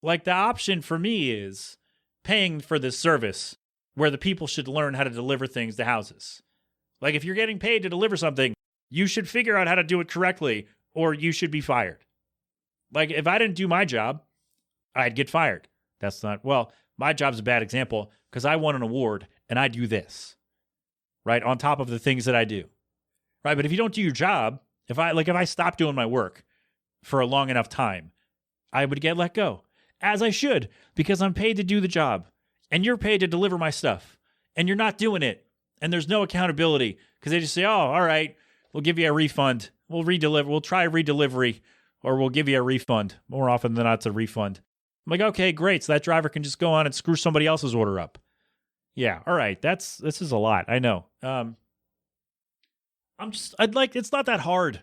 Speaker 3: Like, the option for me is paying for this service where the people should learn how to deliver things to houses. Like, if you're getting paid to deliver something, you should figure out how to do it correctly or you should be fired. Like, if I didn't do my job, I'd get fired. That's not, well, my job's a bad example because I won an award and I do this, right? On top of the things that I do, right? But if you don't do your job, if I stop doing my work for a long enough time, I would get let go, as I should, because I'm paid to do the job and you're paid to deliver my stuff and you're not doing it. And there's no accountability because they just say, oh, all right, we'll give you a refund. We'll try redelivery or we'll give you a refund. More often than not, it's a refund. I'm like, okay, great. So that driver can just go on and screw somebody else's order up. Yeah, all right. This is a lot. I know. It's not that hard.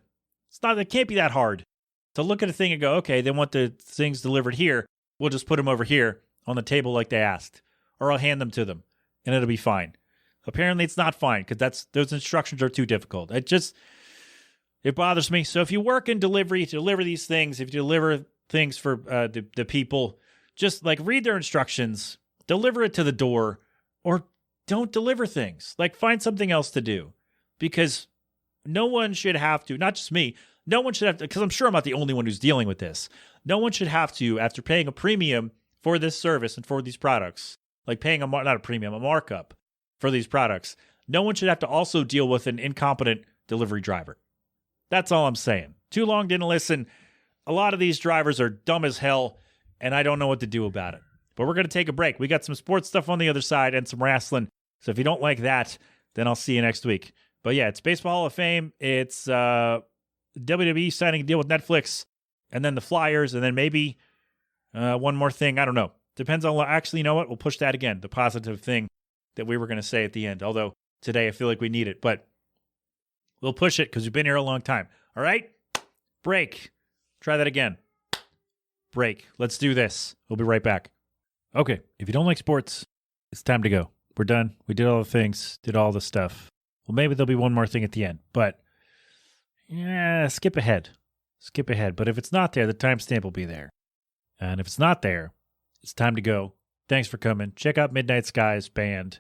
Speaker 3: It can't be that hard to look at a thing and go, okay, they want the things delivered here. We'll just put them over here on the table like they asked, or I'll hand them to them and it'll be fine. Apparently it's not fine because those instructions are too difficult. It bothers me. So if you work in delivery, if you deliver these things, if you deliver things for the people, just like read their instructions, deliver it to the door, or don't deliver things. Like find something else to do because no one should have to, not just me, no one should have to, because I'm sure I'm not the only one who's dealing with this. No one should have to, after paying a premium for this service and for these products, like paying a markup for these products, no one should have to also deal with an incompetent delivery driver. That's all I'm saying. Too long didn't listen. A lot of these drivers are dumb as hell, and I don't know what to do about it. But we're going to take a break. We got some sports stuff on the other side and some wrestling. So if you don't like that, then I'll see you next week. But yeah, it's Baseball Hall of Fame. It's WWE signing a deal with Netflix, and then the Flyers, and then maybe one more thing. I don't know. Depends on, actually, you know what? We'll push that again. The positive thing that we were going to say at the end. Although today I feel like we need it, but we'll push it because we've been here a long time. All right? Break. Try that again. Break. Let's do this. We'll be right back. Okay. If you don't like sports, it's time to go. We're done. We did all the things, did all the stuff. Well, maybe there'll be one more thing at the end, but yeah, skip ahead. Skip ahead. But if it's not there, the timestamp will be there. And if it's not there, it's time to go. Thanks for coming. Check out Midnight Skies Band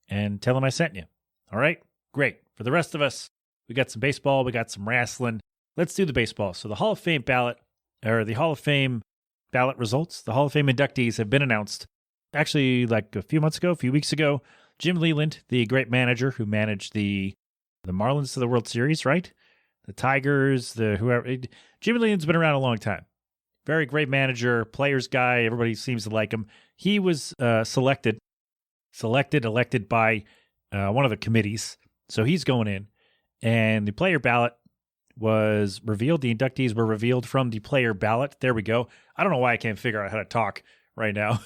Speaker 3: and tell them I sent you. All right? Great. For the rest of us, we got some baseball. We got some wrestling. Let's do the baseball. So the Hall of Fame ballot, or the Hall of Fame ballot results, the Hall of Fame inductees have been announced. Actually, like a few weeks ago, Jim Leyland, the great manager who managed the Marlins to the World Series, right? The Tigers, whoever. Jim Leyland's been around a long time. Very great manager, players guy. Everybody seems to like him. He was elected by one of the committees. So he's going in. And the player ballot was revealed. The inductees were revealed from the player ballot. There we go. I don't know why I can't figure out how to talk right now.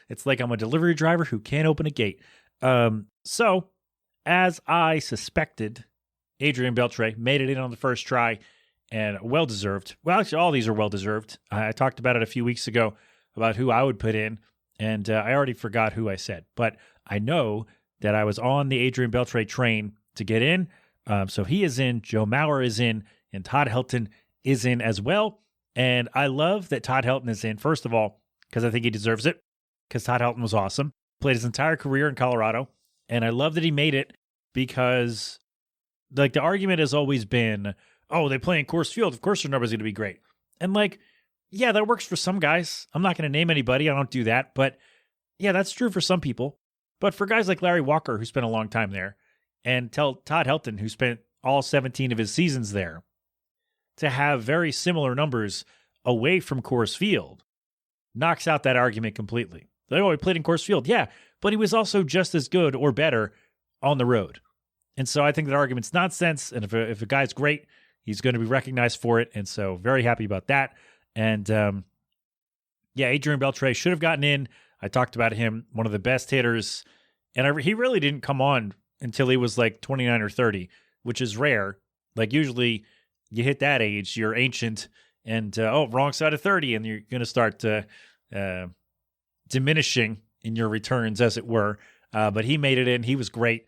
Speaker 3: It's like I'm a delivery driver who can't open a gate. So, as I suspected, Adrian Beltre made it in on the first try, and well-deserved. Well, actually, all these are well-deserved. I talked about it a few weeks ago about who I would put in, and I already forgot who I said. But I know that I was on the Adrian Beltre train to get in. So he is in, Joe Mauer is in, and Todd Helton is in as well. And I love that Todd Helton is in, first of all, because I think he deserves it, because Todd Helton was awesome. Played his entire career in Colorado. And I love that he made it because, like, the argument has always been, oh, they play in Coors Field. Of course their numbers going to be great. And, like, yeah, that works for some guys. I'm not going to name anybody. I don't do that. But, yeah, that's true for some people. But for guys like Larry Walker, who spent a long time there, and Todd Helton, who spent all 17 of his seasons there, to have very similar numbers away from Coors Field knocks out that argument completely. Like, oh, he played in Coors Field. Yeah, but he was also just as good or better on the road. And so I think that argument's nonsense. And if a guy's great, he's going to be recognized for it. And so very happy about that. And yeah, Adrian Beltre should have gotten in. I talked about him, one of the best hitters. And he really didn't come on until he was like 29 or 30, which is rare. Like usually you hit that age, you're ancient and, wrong side of 30. And you're going to start diminishing in your returns, as it were. But he made it in. He was great.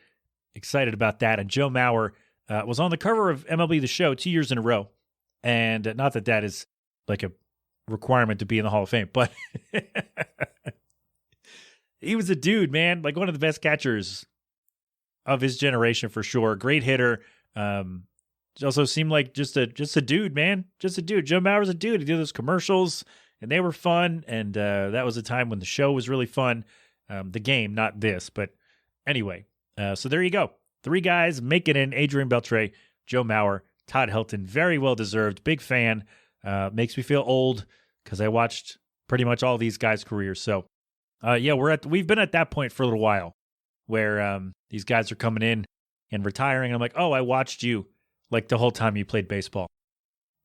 Speaker 3: Excited about that. And Joe Mauer was on the cover of MLB The Show 2 years in a row. And not that that is like a requirement to be in the Hall of Fame, but he was a dude, man. Like one of the best catchers of his generation for sure. Great hitter. also seemed like just a dude, man. Just a dude. Joe Mauer's a dude. He did those commercials, and they were fun. And that was a time when the show was really fun. The game, not this. But anyway, so there you go. 3 guys make it in: Adrian Beltre, Joe Mauer, Todd Helton. Very well deserved. Big fan. Makes me feel old because I watched pretty much all these guys' careers. So, yeah, we've been at that point for a little while where these guys are coming in and retiring. I'm like, oh, I watched you like the whole time you played baseball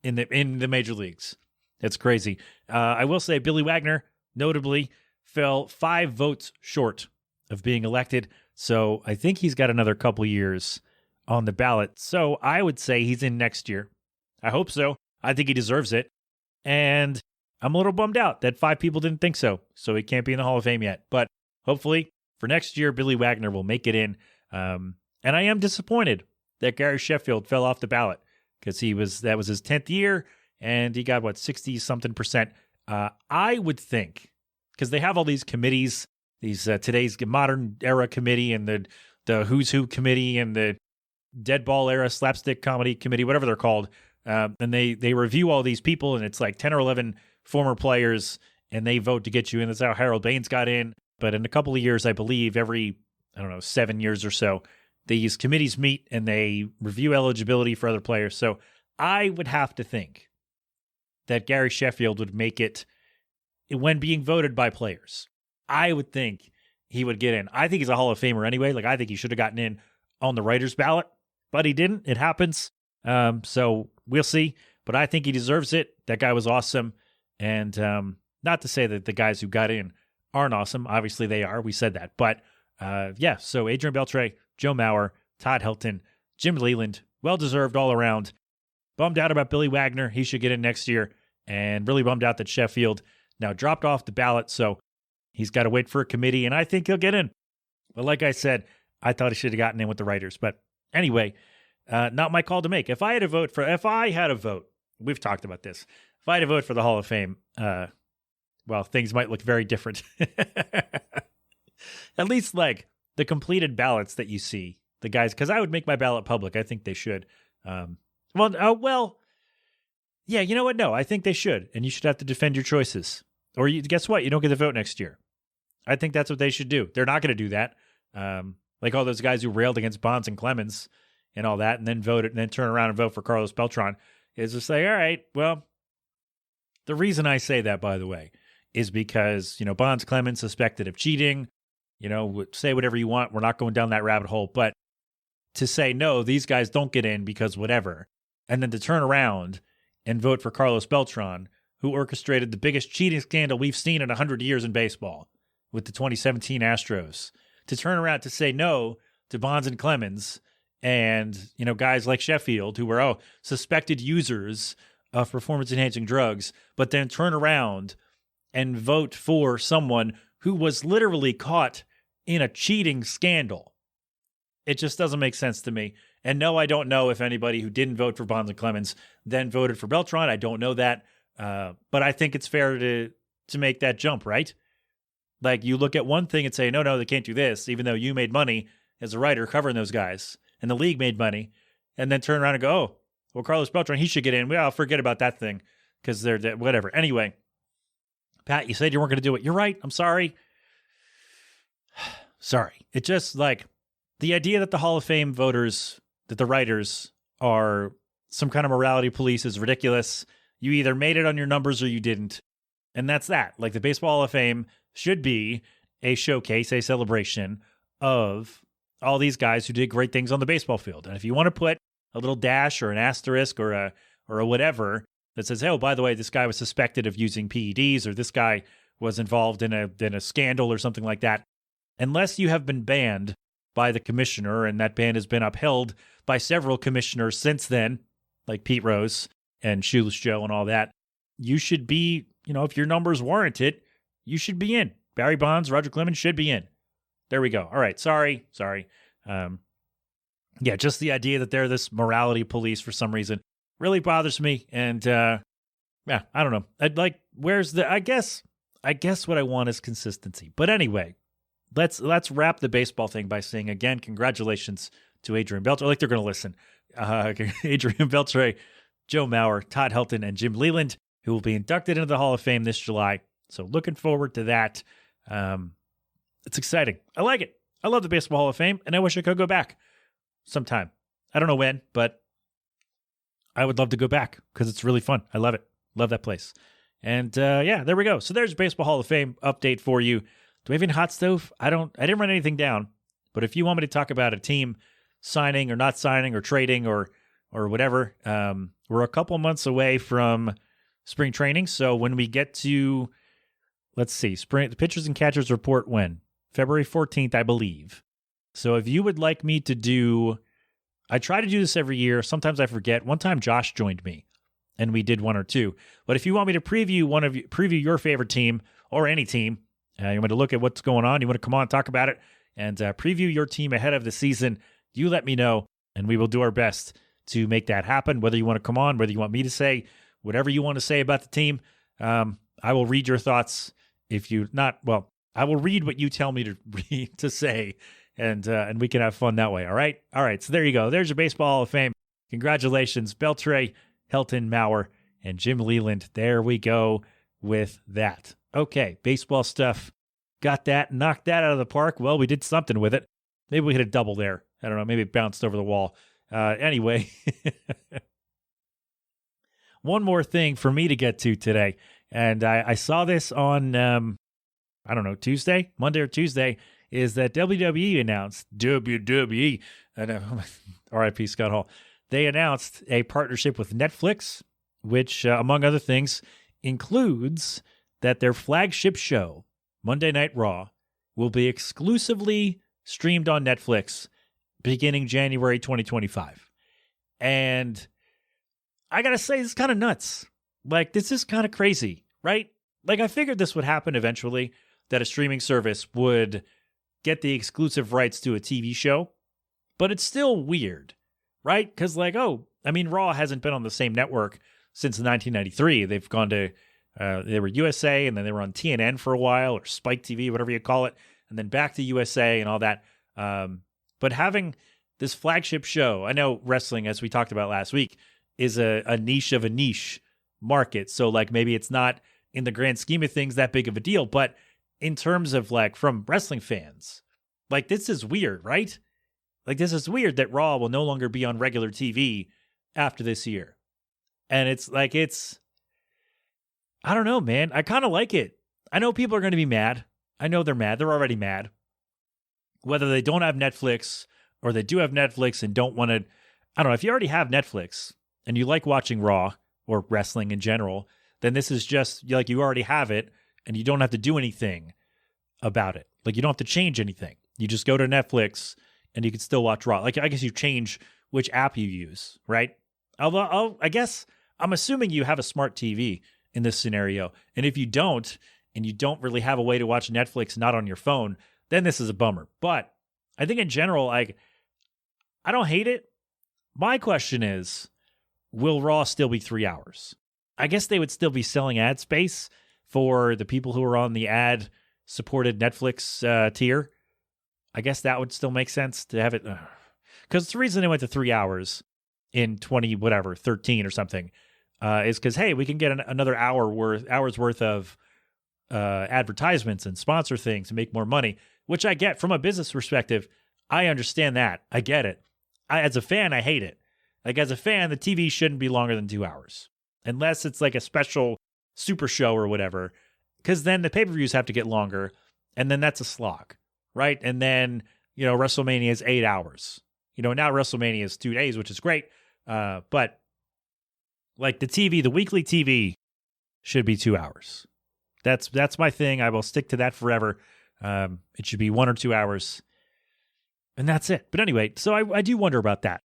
Speaker 3: in the major leagues. It's crazy. I will say Billy Wagner notably fell 5 votes short of being elected. So I think he's got another couple years on the ballot. So I would say he's in next year. I hope so. I think he deserves it. And I'm a little bummed out that 5 people didn't think so. So he can't be in the Hall of Fame yet. But hopefully for next year, Billy Wagner will make it in. And I am disappointed that Gary Sheffield fell off the ballot because that was his 10th year and he got 60-something%. I would think, because they have all these committees, these today's modern era committee and the Who's Who committee and the Dead Ball era slapstick comedy committee, whatever they're called. And they review all these people, and it's like 10 or 11 former players, and they vote to get you in. That's how Harold Baines got in. But in a couple of years, I believe every, 7 years or so, these committees meet and they review eligibility for other players. So I would have to think that Gary Sheffield would make it when being voted by players. I would think he would get in. I think he's a Hall of Famer anyway. Like, I think he should have gotten in on the writer's ballot, but he didn't. It happens. So we'll see. But I think he deserves it. That guy was awesome. And not to say that the guys who got in aren't awesome. Obviously they are. We said that. But yeah, so Adrian Beltre, Joe Mauer, Todd Helton, Jim Leland, well-deserved all around. Bummed out about Billy Wagner. He should get in next year. And really bummed out that Sheffield now dropped off the ballot. So he's got to wait for a committee, and I think he'll get in. But like I said, I thought he should have gotten in with the writers. But anyway, not my call to make. If I had a vote, we've talked about this. If I had a vote for the Hall of Fame, well, things might look very different. At least like the completed ballots that you see, the guys, because I would make my ballot public. I think they should. Well, yeah, you know what? No, I think they should. And you should have to defend your choices. Or guess what? You don't get to vote next year. I think that's what they should do. They're not going to do that. Like all those guys who railed against Bonds and Clemens and all that, and then voted and then turn around and vote for Carlos Beltran, is to say, all right, well, the reason I say that, by the way, is because, Bonds Clemens suspected of cheating, say whatever you want. We're not going down that rabbit hole. But to say, no, these guys don't get in because whatever, and then to turn around and vote for Carlos Beltran, who orchestrated the biggest cheating scandal we've seen in 100 years in baseball with the 2017 Astros, to turn around to say no to Bonds and Clemens and, guys like Sheffield who were, suspected users of performance-enhancing drugs, but then turn around and vote for someone who was literally caught in a cheating scandal. It just doesn't make sense to me. And no, I don't know if anybody who didn't vote for Bonds and Clemens then voted for Beltran. I don't know that. But I think it's fair to make that jump, right? Like, you look at one thing and say, no, they can't do this, even though you made money as a writer covering those guys, and the league made money, and then turn around and go, well, Carlos Beltran, he should get in. Well, forget about that thing, because they're whatever. Anyway, Pat, you said you weren't going to do it. You're right. I'm sorry. Sorry. It just, like, the idea that the Hall of Fame voters, that the writers are some kind of morality police is ridiculous. You either made it on your numbers or you didn't. And that's that. Like, the Baseball Hall of Fame should be a showcase, a celebration of all these guys who did great things on the baseball field. And if you want to put a little dash or an asterisk or a whatever that says, oh, by the way, this guy was suspected of using PEDs, or this guy was involved in a scandal or something like that, unless you have been banned by the commissioner, and that ban has been upheld by several commissioners since then, like Pete Rose and Shoeless Joe and all that, you should be, if your numbers warrant it, you should be in. Barry Bonds, Roger Clemens should be in. There we go. All right. Sorry. Yeah, just the idea that they're this morality police for some reason really bothers me. And yeah, I don't know. I guess what I want is consistency. But anyway, let's wrap the baseball thing by saying again, congratulations to Adrian Beltre. Like they're going to listen. Adrian Beltre, Joe Mauer, Todd Helton, and Jim Leland, who will be inducted into the Hall of Fame this July. So looking forward to that. It's exciting. I like it. I love the Baseball Hall of Fame, and I wish I could go back sometime. I don't know when, but I would love to go back because it's really fun. I love it. Love that place. And yeah, there we go. So there's Baseball Hall of Fame update for you. Do we have any hot stove? I didn't write anything down, but if you want me to talk about a team signing or not signing or trading or whatever, we're a couple months away from spring training. So when we get to, let's see, the pitchers and catchers report when? February 14th, I believe. So if you would like me to do, I try to do this every year. Sometimes I forget. One time Josh joined me and we did one or two. But if you want me to preview your favorite team or any team, you want to look at what's going on, you want to come on, talk about it, and preview your team ahead of the season, you let me know, and we will do our best to make that happen. Whether you want to come on, whether you want me to say whatever you want to say about the team, I will read your thoughts. I will read what you tell me to say, and we can have fun that way. All right. So there you go. There's your Baseball Hall of Fame. Congratulations, Beltre, Helton, Mauer, and Jim Leland. There we go with that. Okay, baseball stuff. Got that, knocked that out of the park. Well, we did something with it. Maybe we hit a double there. I don't know. Maybe it bounced over the wall. Anyway, one more thing for me to get to today. And I saw this on, Monday or Tuesday, is that WWE announced, RIP Scott Hall, they announced a partnership with Netflix, which, among other things, includes that their flagship show, Monday Night Raw, will be exclusively streamed on Netflix beginning January 2025. And I got to say, this is kind of nuts. Like, this is kind of crazy, right? Like, I figured this would happen eventually, that a streaming service would get the exclusive rights to a TV show. But it's still weird, right? Because, Raw hasn't been on the same network since 1993. They've gone to, they were USA, and then they were on TNN for a while, or Spike TV, whatever you call it, and then back to USA and all that. But having this flagship show, I know wrestling, as we talked about last week, is a niche of a niche market. So maybe it's not in the grand scheme of things that big of a deal, but in terms of from wrestling fans, this is weird, right? This is weird that Raw will no longer be on regular TV after this year. And it's I don't know, man. I kind of like it. I know people are going to be mad. I know they're mad. They're already mad. Whether they don't have Netflix or they do have Netflix and don't want to, I don't know. If you already have Netflix and you like watching Raw or wrestling in general, then this is just you already have it and you don't have to do anything about it. You don't have to change anything. You just go to Netflix and you can still watch Raw. I guess you change which app you use, right? Although I guess I'm assuming you have a smart TV in this scenario. And if you don't, and you don't really have a way to watch Netflix not on your phone, then this is a bummer. But I think in general, I don't hate it. My question is, will Raw still be 3 hours? I guess they would still be selling ad space for the people who are on the ad-supported Netflix tier. I guess that would still make sense to have it. Because the reason they went to 3 hours in 13 or something, is because, hey, we can get another hours worth of advertisements and sponsor things and make more money, which I get from a business perspective. I understand that. I get it. As a fan, I hate it. As a fan, the TV shouldn't be longer than 2 hours, unless it's a special super show or whatever, because then the pay-per-views have to get longer, and then that's a slog, right? And then, WrestleMania is 8 hours. Now WrestleMania is 2 days, which is great, but the weekly TV should be 2 hours. That's my thing. I will stick to that forever. It should be 1 or 2 hours, and that's it. But anyway, so I do wonder about that.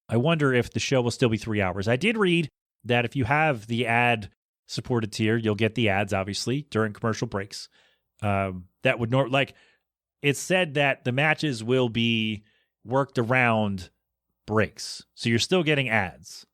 Speaker 3: I wonder if the show will still be 3 hours. I did read that if you have the ad-supported tier, you'll get the ads, obviously, during commercial breaks. That would it said that the matches will be worked around breaks. So you're still getting ads.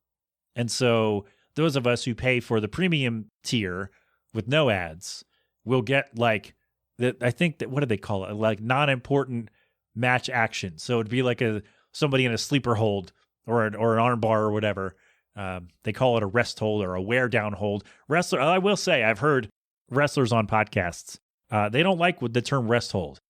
Speaker 3: And so those of us who pay for the premium tier with no ads will get I think that, what do they call it? Non-important match action. So it'd be a somebody in a sleeper hold or an arm bar or whatever. They call it a rest hold or a wear down hold. I will say, I've heard wrestlers on podcasts, they don't like the term rest hold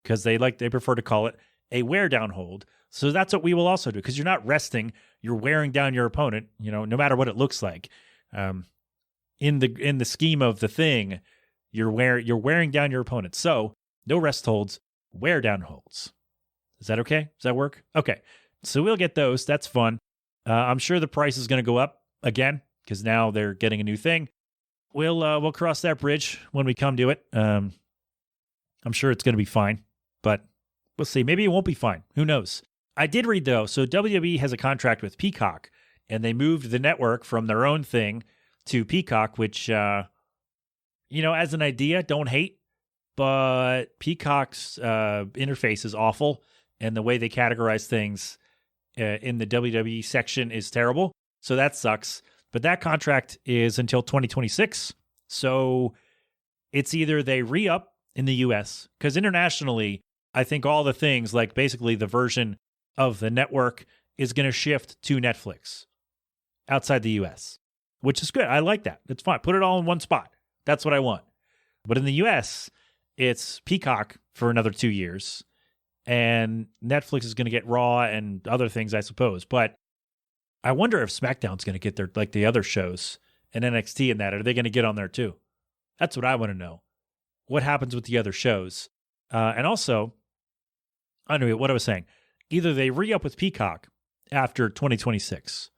Speaker 3: because they prefer to call it a wear down hold. So that's what we will also do, because you're not resting, you're wearing down your opponent, no matter what it looks like. In the scheme of the thing, you're wearing down your opponent. So no rest holds, wear down holds. Is that okay? Does that work? Okay. So we'll get those. That's fun. I'm sure the price is going to go up again because now they're getting a new thing. We'll cross that bridge when we come to it. I'm sure it's going to be fine, but we'll see. Maybe it won't be fine. Who knows? I did read, though, so WWE has a contract with Peacock, and they moved the network from their own thing to Peacock, which, as an idea, don't hate, but Peacock's interface is awful, and the way they categorize things in the WWE section is terrible, so that sucks. But that contract is until 2026, so it's either they re-up in the U.S., because internationally, I think all the things, like basically the version of the network is going to shift to Netflix outside the U.S., which is good. I like that. It's fine. Put it all in one spot. That's what I want. But in the U.S., it's Peacock for another 2 years, and Netflix is going to get Raw and other things, I suppose. But I wonder if SmackDown's going to get their, like the other shows and NXT and that. Are they going to get on there too? That's what I want to know. What happens with the other shows? And also, I don't know what I was saying. Either they re-up with Peacock after 2026,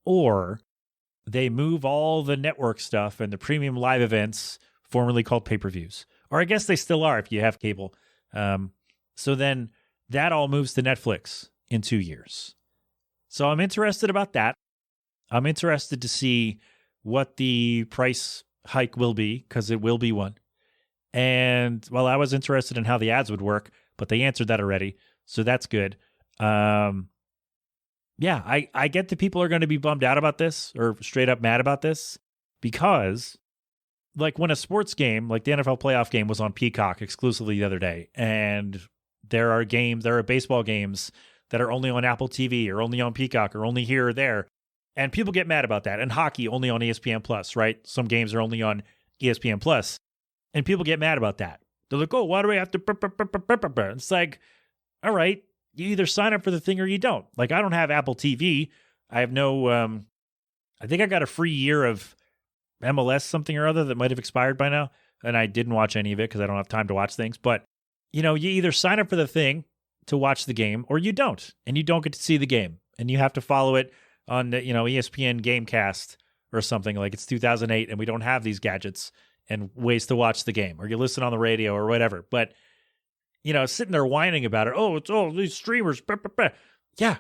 Speaker 3: or they move all the network stuff and the premium live events, formerly called pay-per-views. Or I guess they still are if you have cable. So then that all moves to Netflix in 2 years. So I'm interested about that. I'm interested to see what the price hike will be, because it will be one. And, well, I was interested in how the ads would work, but they answered that already. So that's good. I get that people are going to be bummed out about this or straight up mad about this, because like when a sports game, like the NFL playoff game, was on Peacock exclusively the other day, and there are baseball games that are only on Apple TV or only on Peacock or only here or there, and people get mad about that. And hockey only on ESPN Plus, right? Some games are only on ESPN Plus, and people get mad about that. They're like, "Oh, why do we have to?" It's like, all right, you either sign up for the thing or you don't. Like, I don't have Apple TV. I have no. I think I got a free year of MLS something or other that might have expired by now, and I didn't watch any of it because I don't have time to watch things. But you either sign up for the thing to watch the game or you don't, and you don't get to see the game, and you have to follow it on ESPN Gamecast or something. Like, it's 2008 and we don't have these gadgets and ways to watch the game, or you listen on the radio or whatever. But sitting there whining about it. Oh, it's all these streamers. Blah, blah, blah. Yeah.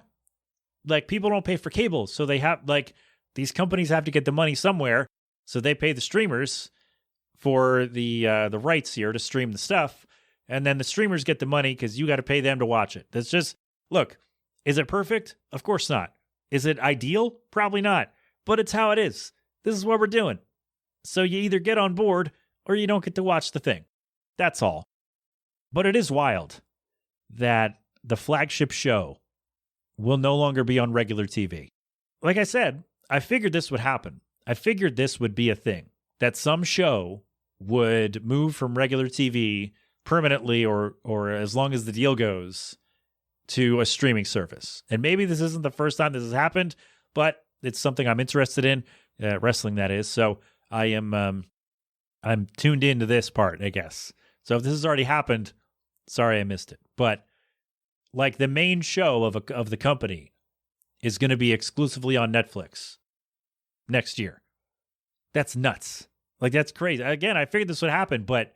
Speaker 3: Like, people don't pay for cable. So they have, these companies have to get the money somewhere. So they pay the streamers for the rights here to stream the stuff. And then the streamers get the money because you got to pay them to watch it. That's just, look, is it perfect? Of course not. Is it ideal? Probably not. But it's how it is. This is what we're doing. So you either get on board or you don't get to watch the thing. That's all. But it is wild that the flagship show will no longer be on regular TV. Like I said, I figured this would happen. I figured this would be a thing, that some show would move from regular TV permanently or as long as the deal goes to a streaming service. And maybe this isn't the first time this has happened, but it's something I'm interested in, wrestling that is. So I'm tuned into this part, I guess. So if this has already happened, sorry I missed it. But like, the main show of the company is going to be exclusively on Netflix next year. That's nuts. Like, that's crazy. Again, I figured this would happen, but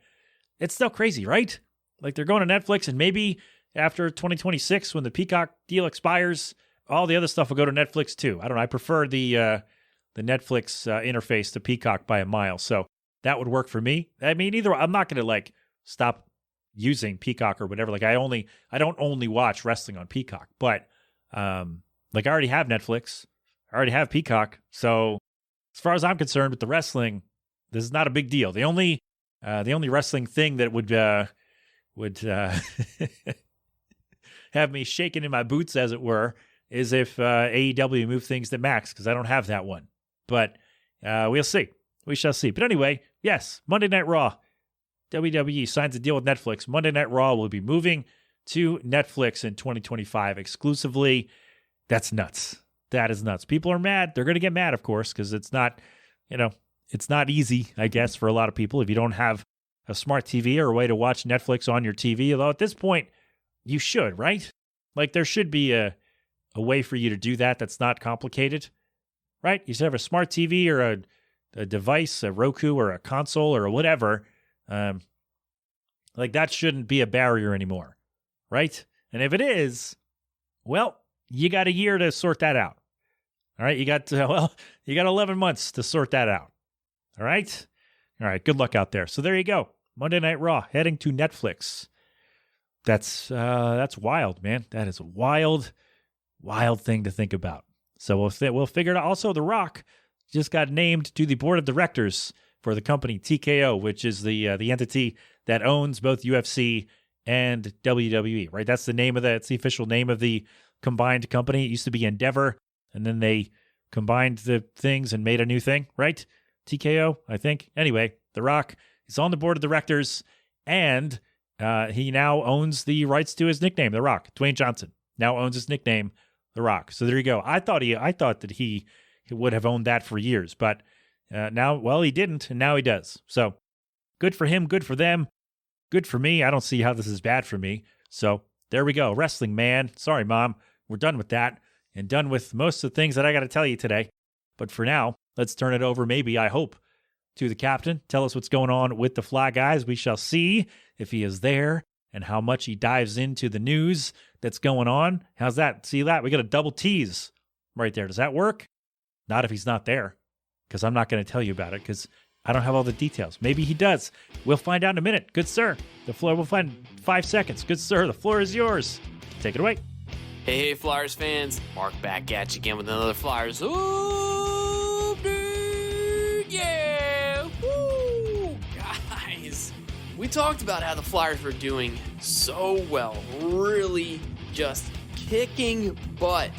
Speaker 3: it's still crazy, right? Like, they're going to Netflix, and maybe after 2026, when the Peacock deal expires, all the other stuff will go to Netflix too. I don't know. I prefer the Netflix interface to Peacock by a mile, so that would work for me. I mean, either I'm not going to stop using Peacock or whatever. Like, I don't only watch wrestling on Peacock, but I already have Netflix. I already have Peacock. So as far as I'm concerned with the wrestling, this is not a big deal. The only wrestling thing that would have me shaking in my boots, as it were, is if AEW move things to Max, because I don't have that one. But we'll see. We shall see. But anyway, yes, Monday Night Raw. WWE signs a deal with Netflix. Monday Night Raw will be moving to Netflix in 2025 exclusively. That's nuts. That is nuts. People are mad. They're going to get mad, of course, because it's not, it's not easy, I guess, for a lot of people if you don't have a smart TV or a way to watch Netflix on your TV. Although at this point, you should, right? Like there should be a way for you to do that that's not complicated, right? You should have a smart TV or a device, a Roku or a console or whatever. Like that shouldn't be a barrier anymore, right? And if it is, well, you got a year to sort that out. All right, you got 11 months to sort that out. All right? All right, good luck out there. So there you go. Monday Night Raw heading to Netflix. That's wild, man. That is a wild thing to think about. So we'll figure it out. Also, The Rock just got named to the board of directors for the company TKO, which is the entity that owns both UFC and WWE, right? That's the official name of the combined company. It used to be Endeavor, and then they combined the things and made a new thing, right? TKO, I think. Anyway, The Rock is on the board of directors, and he now owns the rights to his nickname, The Rock. Dwayne Johnson now owns his nickname, The Rock. So there you go. I thought that he would have owned that for years, but now, well, he didn't, and now he does. So good for him, good for them, good for me. I don't see how this is bad for me. So there we go. Wrestling, man. Sorry, Mom. We're done with that and done with most of the things that I got to tell you today. But for now, let's turn it over, maybe, I hope, to the captain. Tell us what's going on with the Fly Guys. We shall see if he is there and how much he dives into the news that's going on. How's that? See that? We got a double tease right there. Does that work? Not if he's not there, because I'm not going to tell you about it because I don't have all the details. Maybe he does. We'll find out in a minute. Good sir. The floor, we'll find 5 seconds. Good sir, the floor is yours. Take it away.
Speaker 5: Hey, Flyers fans. Mark back at you again with another Flyers update. Yeah. Woo. Guys, we talked about how the Flyers were doing so well. Really just kicking butt.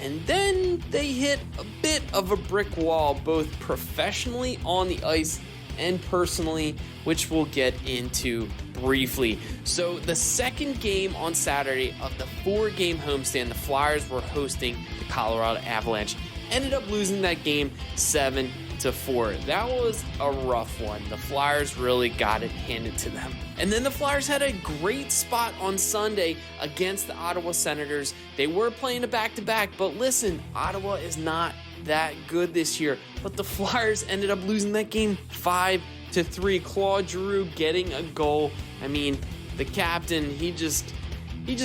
Speaker 5: And then they hit a bit of a brick wall, both professionally on the ice and personally, which we'll get into briefly. So the second game on Saturday of the 4-game homestand, the Flyers were hosting the Colorado Avalanche. Ended up losing that game 7-4. That was a rough one. The Flyers really got it handed to them. And then the Flyers had a great spot on Sunday against the Ottawa Senators. They were playing a back-to-back, but listen, Ottawa is not that good this year. But the Flyers ended up losing that game 5-3. Claude Giroux getting a goal. I mean, the captain, he just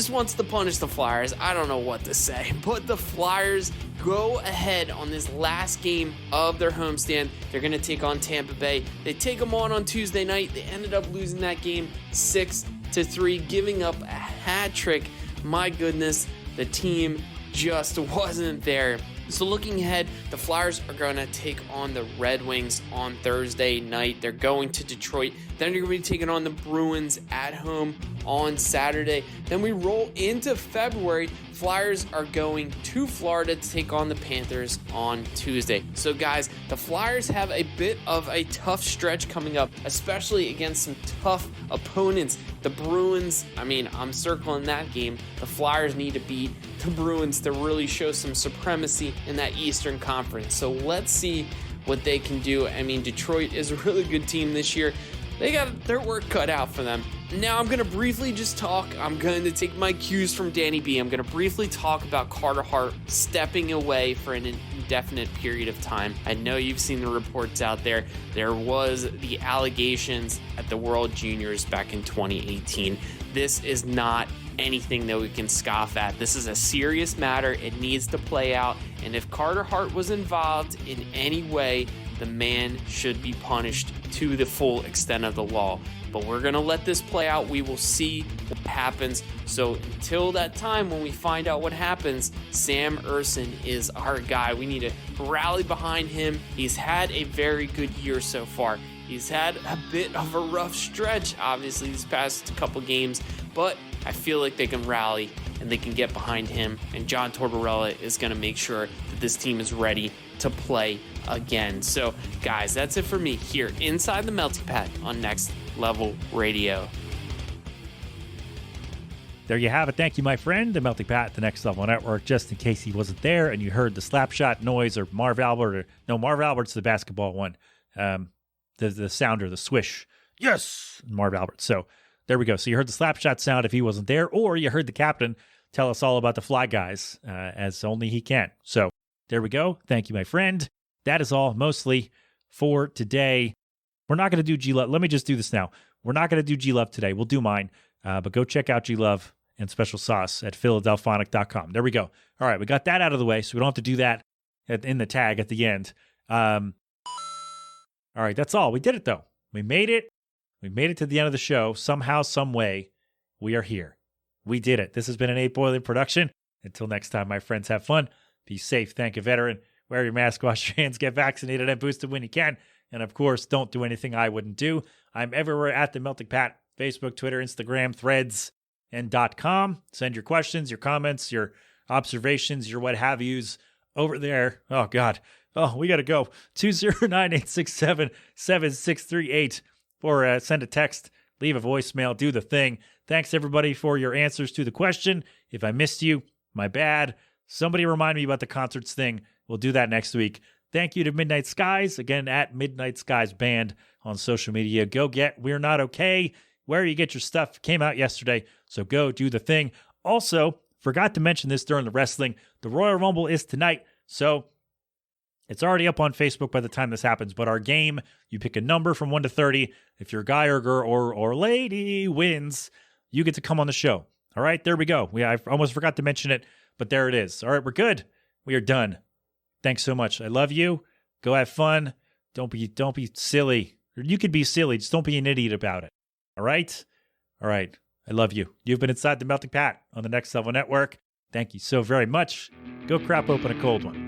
Speaker 5: wants to punish the Flyers. I don't know what to say, but the Flyers go ahead on this last game of their homestand. They're going to take on Tampa Bay. They take them on Tuesday night. They ended up losing that game 6-3, giving up a hat trick. My goodness, the team just wasn't there. So looking ahead, the Flyers are going to take on the Red Wings on Thursday night. They're going to Detroit. Then they're going to be taking on the Bruins at home on Saturday. Then we roll into February. Flyers are going to Florida to take on the Panthers on Tuesday. So guys, the Flyers have a bit of a tough stretch coming up, especially against some tough opponents. The Bruins, I'm circling that game. The Flyers need to beat the Bruins to really show some supremacy in that Eastern Conference. So let's see what they can do. Detroit is a really good team this year. They got their work cut out for them. Now I'm going to briefly just talk. I'm going to take my cues from Danny B. I'm going to briefly talk about Carter Hart stepping away for an indefinite period of time. I know you've seen the reports out there. There was the allegations at the World Juniors back in 2018. This is not anything that we can scoff at. This is a serious matter. It needs to play out. And if Carter Hart was involved in any way, the man should be punished to the full extent of the law. But we're going to let this play out. We will see what happens. So until that time, when we find out what happens, Sam Ersson is our guy. We need to rally behind him. He's had a very good year so far. He's had a bit of a rough stretch, obviously, these past couple games, but I feel like they can rally and they can get behind him. And John Tortorella is going to make sure that this team is ready to play again. So, guys, that's it for me here inside the Melting Pat on Next Level Radio.
Speaker 3: There you have it. Thank you, my friend, the Melting Pat, the Next Level Network. Just in case he wasn't there and you heard the slap shot noise or Marv Albert, or no, Marv Albert's the basketball one. The sounder, the swish. Yes, Marv Albert. So there we go. So you heard the slap shot sound if he wasn't there, or you heard the captain tell us all about the Fly Guys, as only he can. So there we go. Thank you, my friend. That is all mostly for today. We're not going to do G-Love. Let me just do this now. We're not going to do G-Love today. We'll do mine. But go check out G-Love and Special Sauce at Philadelphonic.com. There we go. All right, we got that out of the way, so we don't have to do that in the tag at the end. All right, that's all. We did it, though. We made it. We made it to the end of the show. Somehow, some way, we are here. We did it. This has been an 8 Boiling production. Until next time, my friends, have fun. Be safe. Thank a veteran. Wear your mask, wash your hands, get vaccinated, and boosted when you can. And, of course, don't do anything I wouldn't do. I'm everywhere at The Melting Pat. Facebook, Twitter, Instagram, Threads, and .com. Send your questions, your comments, your observations, your what have yous over there. Oh, God. Oh, we got to go. 209-867-7638. Or send a text, leave a voicemail, do the thing. Thanks, everybody, for your answers to the question. If I missed you, my bad. Somebody remind me about the concerts thing. We'll do that next week. Thank you to Midnight Skies, again, at Midnight Skies Band on social media. Go get We're Not Okay. Where you get your stuff came out yesterday, so go do the thing. Also, forgot to mention this during the wrestling. The Royal Rumble is tonight, so it's already up on Facebook by the time this happens. But our game, you pick a number from 1 to 30. If your guy or girl or lady wins, you get to come on the show. All right, there we go. I almost forgot to mention it, but there it is. All right, we're good. We are done. Thanks so much. I love you. Go have fun. Don't be silly. Or you could be silly. Just don't be an idiot about it. All right? All right. I love you. You've been inside the Melting Pat on the Next Level Network. Thank you so very much. Go crap open a cold one.